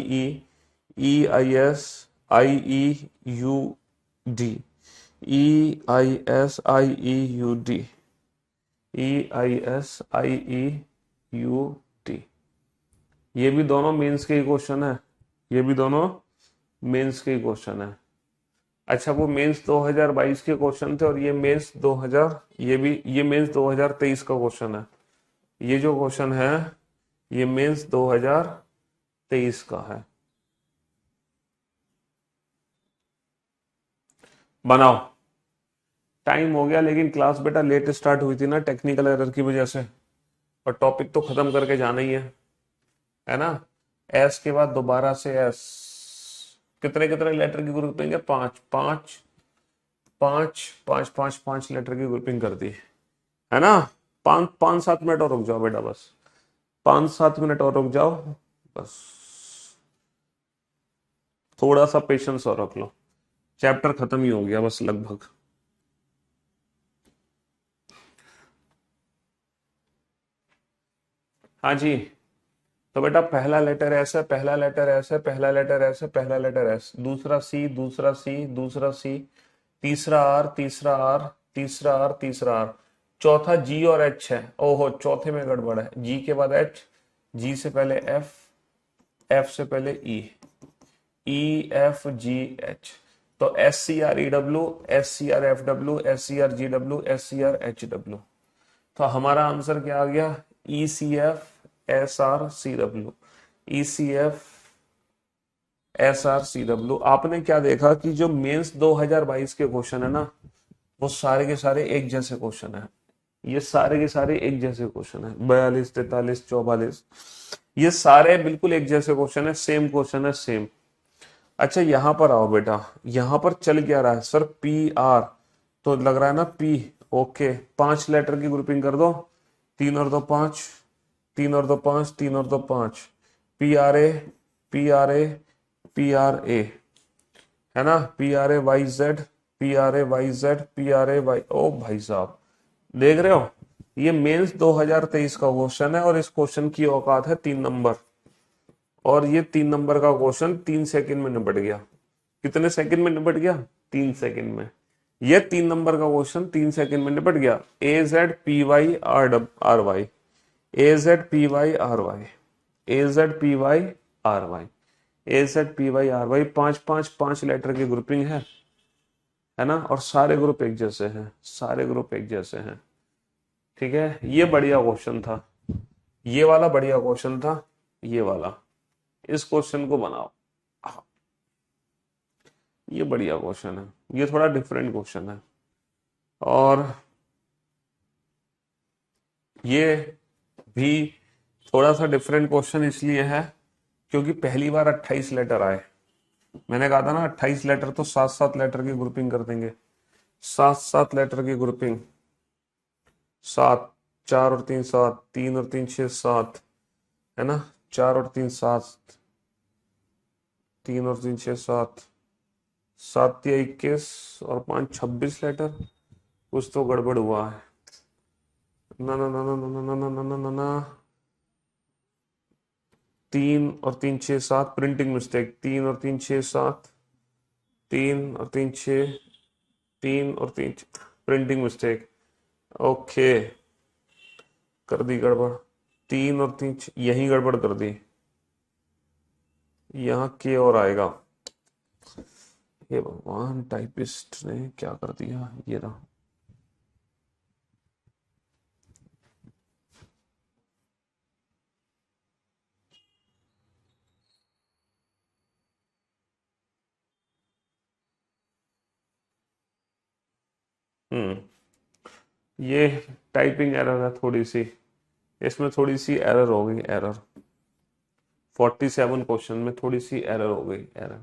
E I S I E U D, E I S I E U D, E I S I E U D. ये भी दोनों mains के ही question है, ये भी दोनों मेंस के ही क्वेश्चन है। अच्छा, वो मेंस 2022 के क्वेश्चन थे और ये मेंस 2000, ये मेंस 2023 का क्वेश्चन है। ये जो क्वेश्चन है ये मेंस 2023 का है। बनाओ, टाइम हो गया, लेकिन क्लास बेटा लेट स्टार्ट हुई थी ना टेक्निकल एरर की वजह से, और टॉपिक तो खत्म करके जाना ही है ना। एस के बाद दोबारा से एस, कितने कितने लेटर की ग्रुपिंग है, 5 लेटर की ग्रुपिंग कर दी है ना। 5-7 मिनट और रुक जाओ बेटा, बस 5-7 मिनट और रुक जाओ, बस थोड़ा सा पेशेंस और रख लो, चैप्टर खत्म ही हो गया बस लगभग। हाँ जी, तो बेटा पहला लेटर एस है, पहला लेटर एस है, पहला लेटर एस है, पहला लेटर एस, दूसरा सी, दूसरा सी, दूसरा सी, तीसरा आर, तीसरा आर, तीसरा आर, तीसरा आर, चौथा जी और एच है। ओहो, चौथे में गड़बड़ है, जी के बाद एच, जी से पहले एफ, एफ से पहले E, E F G H, तो S C R E W, S C R F W, S C R G W, S C R H W. तो हमारा आंसर क्या आ गया, E C F S R C W, E C F S R C W. आपने क्या देखा कि जो मेंस 2022 के क्वेश्चन है ना, वो सारे के सारे एक जैसे क्वेश्चन है, ये सारे के सारे एक जैसे क्वेश्चन है, 42 43 44, ये सारे बिल्कुल एक जैसे क्वेश्चन है, सेम क्वेश्चन है, सेम। अच्छा यहां पर आओ बेटा, यहां पर चल क्या रहा है सर, पी आर, तो लग रहा है ना पी, ओके 5 लेटर की ग्रुपिंग कर दो, 3 और 2 5, 3 और 2 5, 3 और 2 5, P R A, P R A, P R A, है ना, P R A Y Z, P R A Y Z, P R A Y, ओ भाई साहब देख रहे हो, ये मेंस 2023 का क्वेश्चन है और इस क्वेश्चन की औकात है 3 नंबर, और ये 3 नंबर का क्वेश्चन 3 सेकंड में निपट गया। कितने सेकंड में निपट गया? 3 सेकंड में। ये 3 नंबर का क्वेश्चन 3 सेकंड में निपट गया। A Z P Y R R Y, A Z P Y R Y, A Z P Y R Y, A Z P Y R Y, 5 5 5 letter की ग्रुपिंग है ना, और सारे ग्रुप एक जैसे हैं, सारे ग्रुप एक जैसे हैं। ठीक है, ये बढ़िया क्वेश्चन था, ये वाला बढ़िया क्वेश्चन था, ये वाला, इस क्वेश्चन को बनाओ, ये बढ़िया क्वेश्चन है, ये थोड़ा डिफरेंट क्वेश्चन है। और ये भी थोड़ा सा डिफरेंट क्वेश्चन इसलिए है क्योंकि पहली बार 28 लेटर आए। मैंने कहा था ना 28 लेटर तो 7 7 लेटर की ग्रुपिंग कर देंगे, 7 7 लेटर की ग्रुपिंग, 7, 4 और 3 7, 3 और 3 6 7, है ना, 4 और 3 7, 3 और 3 6 7, 7 या 21 और 5 26 लेटर, कुछ तो गड़बड़ हुआ है। ना ना ना ना ना ना ना ना ना ना ना, 3 और 3 6 7 प्रिंटिंग मिस्टेक, 3 और 3 6 7, 3 और 3 6, 3 और 3 प्रिंटिंग मिस्टेक, ओके कर दी गड़बड़, 3 और 3 यही गड़बड़ कर दी, यहाँ के और आएगा, ये भगवान टाइपिस्ट ने क्या कर दिया, ये रहा। ये टाइपिंग एरर है थोड़ी सी, इसमें थोड़ी सी एरर हो गई, एरर 47 क्वेश्चन में थोड़ी सी एरर हो गई, एरर।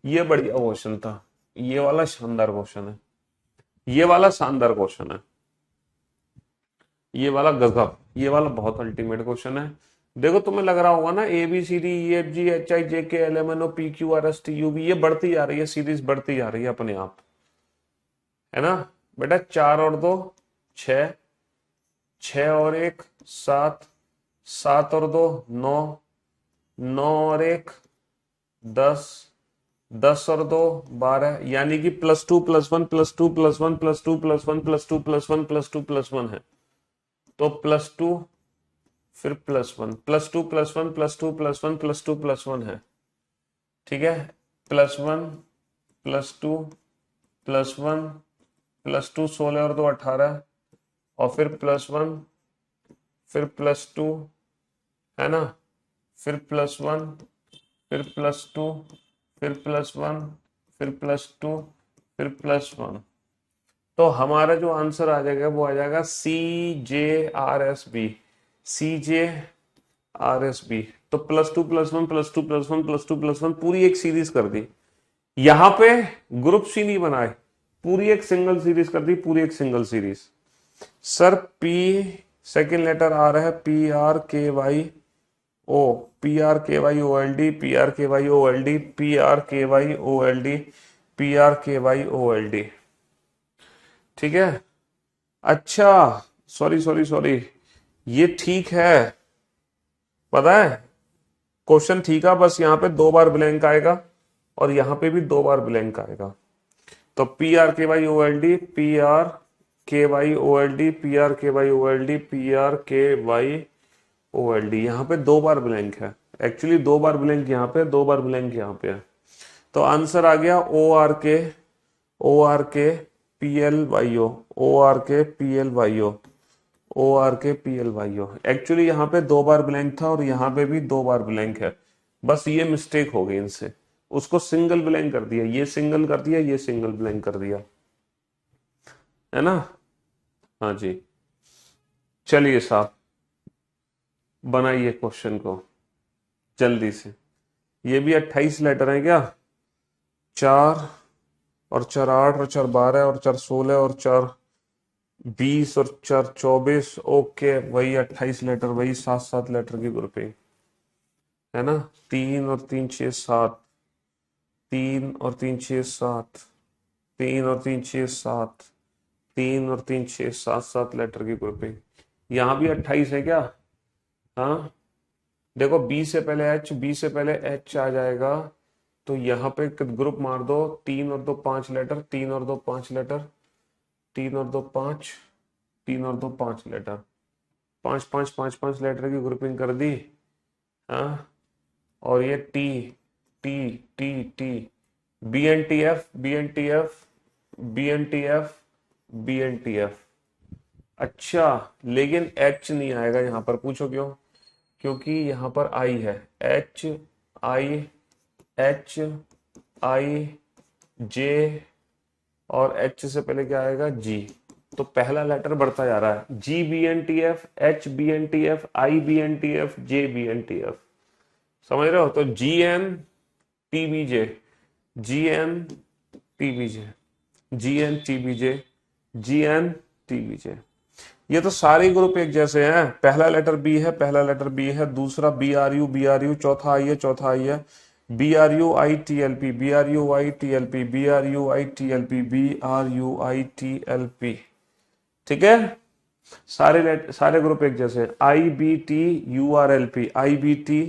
ये बढ़िया क्वेश्चन था, ये वाला शानदार क्वेश्चन है, ये वाला शानदार क्वेश्चन है, ये वाला गजब, ये वाला बहुत अल्टीमेट क्वेश्चन है। देखो तुम्हें लग रहा होगा ना A B C D E F G H I J K L M N O P Q R S T U V, ये बढ़ती जा रही है, सीरीज बढ़ती जा रही है अपने आप, है ना बेटा। 4 और 2 6, 6 और 1 7, 7 और 2 9, 9 और 1 10, 10 और 2 12, यानी कि +2 +1 +2 +1 +2 +1 +2 +1 +2 +1 है, तो +2 फिर +1, +2 +1 +2 +1 +2 +1 है, ठीक है, +1 +2 +1 +2 16 और 2 18, और फिर +1 फिर +2, है ना, फिर +1 फिर +2 फिर +1 फिर +2 फिर +1, तो हमारा जो आंसर आ जाएगा वो आ जाएगा CJRSB, CJRSB। तो +2 +1 +2 +1 +2 +1 पूरी एक सीरीज कर दी, यहां पे ग्रुप सी नहीं बनाए, पूरी एक सिंगल सीरीज कर दी, पूरी एक single series. Sir P second letter आ रहा है PRKYO, PRKYOLD, PRKYOLD, PRKYOLD, PRKYOLD, ठीक है। अच्छा सॉरी सॉरी सॉरी, ये ठीक है, पता है क्वेश्चन ठीक है, बस यहाँ पे 2 बार ब्लैंक आएगा और यहाँ पे भी 2 बार ब्लैंक आएगा, तो PRKYOLD, PRKYOLD, PRKYOLD, PRKYOLD, यहाँ पे 2 बार ब्लैंक है, एक्चुअली 2 बार ब्लैंक यहाँ पे, 2 बार ब्लैंक यहाँ पे है, तो आंसर आ गया ORKPLYO, ORKPLYO, ORKPLYO। एक्चुअली यहाँ पे 2 बार ब्लैंक था और यहाँ पे भी 2 बार ब्लैंक है, बस ये मिस्टेक हो गई इनसे, उसको सिंगल ब्लैंक कर दिया, ये सिंगल कर दिया, ये सिंगल ब्लैंक कर दिया, है ना। हाँ जी, चलिए साहब बनाइए क्वेश्चन को जल्दी से, ये भी 28 लेटर हैं क्या, 4 और 4 8 और 4 12 और 4 16 और 4 20 और 4 24, ओके वही 28 लेटर, वही 7 7 लेटर की ग्रुपिंग, है ना, 3 और 3 6 7, 3 और 3 6 7, 3 और 3 6 7, 3 और 3 6 7 7 लेटर की ग्रुपिंग। यहाँ भी 28 है क्या? हाँ, देखो बी से पहले एच, बी से पहले एच आ जाएगा, तो यहाँ पे ग्रुप मार दो, 3 और 2 5 लेटर, 3 और 2 5 लेटर, 3 और 2 5, 3 और 2 5 लेटर, 5 5 5 5 लेटर की ग्रुपिंग कर दी। हाँ, और ये T T T T, B N T F, B N T F, B N T F, B N T F. अच्छा, लेकिन एच नहीं आएगा यहाँ पर, पूछो क्यों? क्योंकि यहाँ पर आई है, एच आई, एच आई जे, और एच से पहले क्या आएगा? जी। तो पहला लेटर बढ़ता जा रहा है, G B N T F, H B N T F, I B N T F, J B N T F. समझ रहे हो? तो G N T B J, G N T B J, G N T B J, G N T B J. ये तो सारे group एक जैसे हैं। पहला लेटर बी है, पहला लेटर बी है, दूसरा B R U, B R U, चौथा आई है, चौथा आई है, B R U I T L P, B R U I T L P, B R U I T L P, B R U I T L P. ठीक है, सारे group एक जैसे हैं। I B T U R L P, I B T,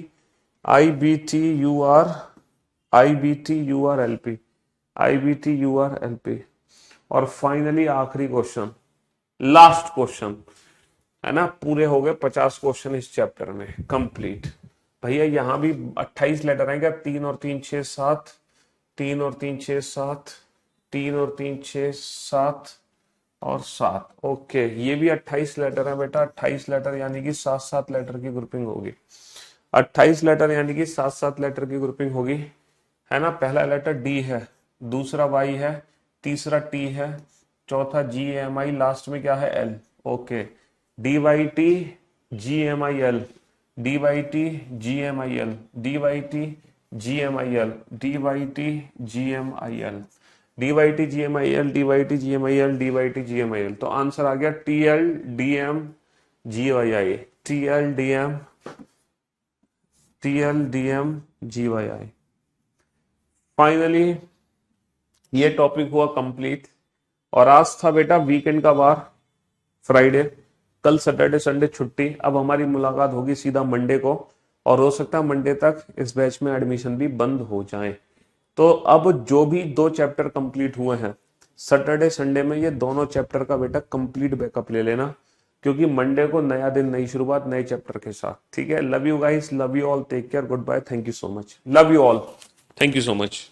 I B T U R, I B T U R L P, I B T U R L P. और finally आखिरी question, last question है ना, पूरे हो गए 50 question इस chapter में complete. भैया यहाँ भी 28 लेटर हैं क्या? 3 और 3 6 7, 3 और 3 6 7, 3 और 3 6 7 और 7। ओके, ये भी 28 लेटर है बेटा, 28 लेटर यानी कि 7 7 लेटर की ग्रुपिंग होगी। 28 लेटर यानी कि 7 7 लेटर की ग्रुपिंग होगी, है ना। पहला लेटर डी है, दूसरा वाई है, तीसरा टी है, चौथा जी एम आई, लास्ट में क्या है? L. Okay, D Y T G M I L, D Y T G M I L, D Y T G M I L, D Y T G M I L, D Y T G M I L, D Y T G M I L, D Y T G M I L. तो answer आ गया T L D M G Y I, T L D M, T L D M G Y I. Finally ये topic हुआ complete. और आज था बेटा weekend का वार, फ्राइडे। कल सैटरडे संडे छुट्टी। अब हमारी मुलाकात होगी सीधा मंडे को, और हो सकता है मंडे तक इस बैच में एडमिशन भी बंद हो जाए। तो अब जो भी 2 चैप्टर कंप्लीट हुए हैं सैटरडे संडे में, ये दोनों चैप्टर का बेटा कंप्लीट बैकअप ले लेना, क्योंकि मंडे को नया दिन, नई शुरुआत, नए चैप्टर के साथ। ठीक है, love you guys, love you all, take care, good bye, thank you so much, love you all, thank you so much.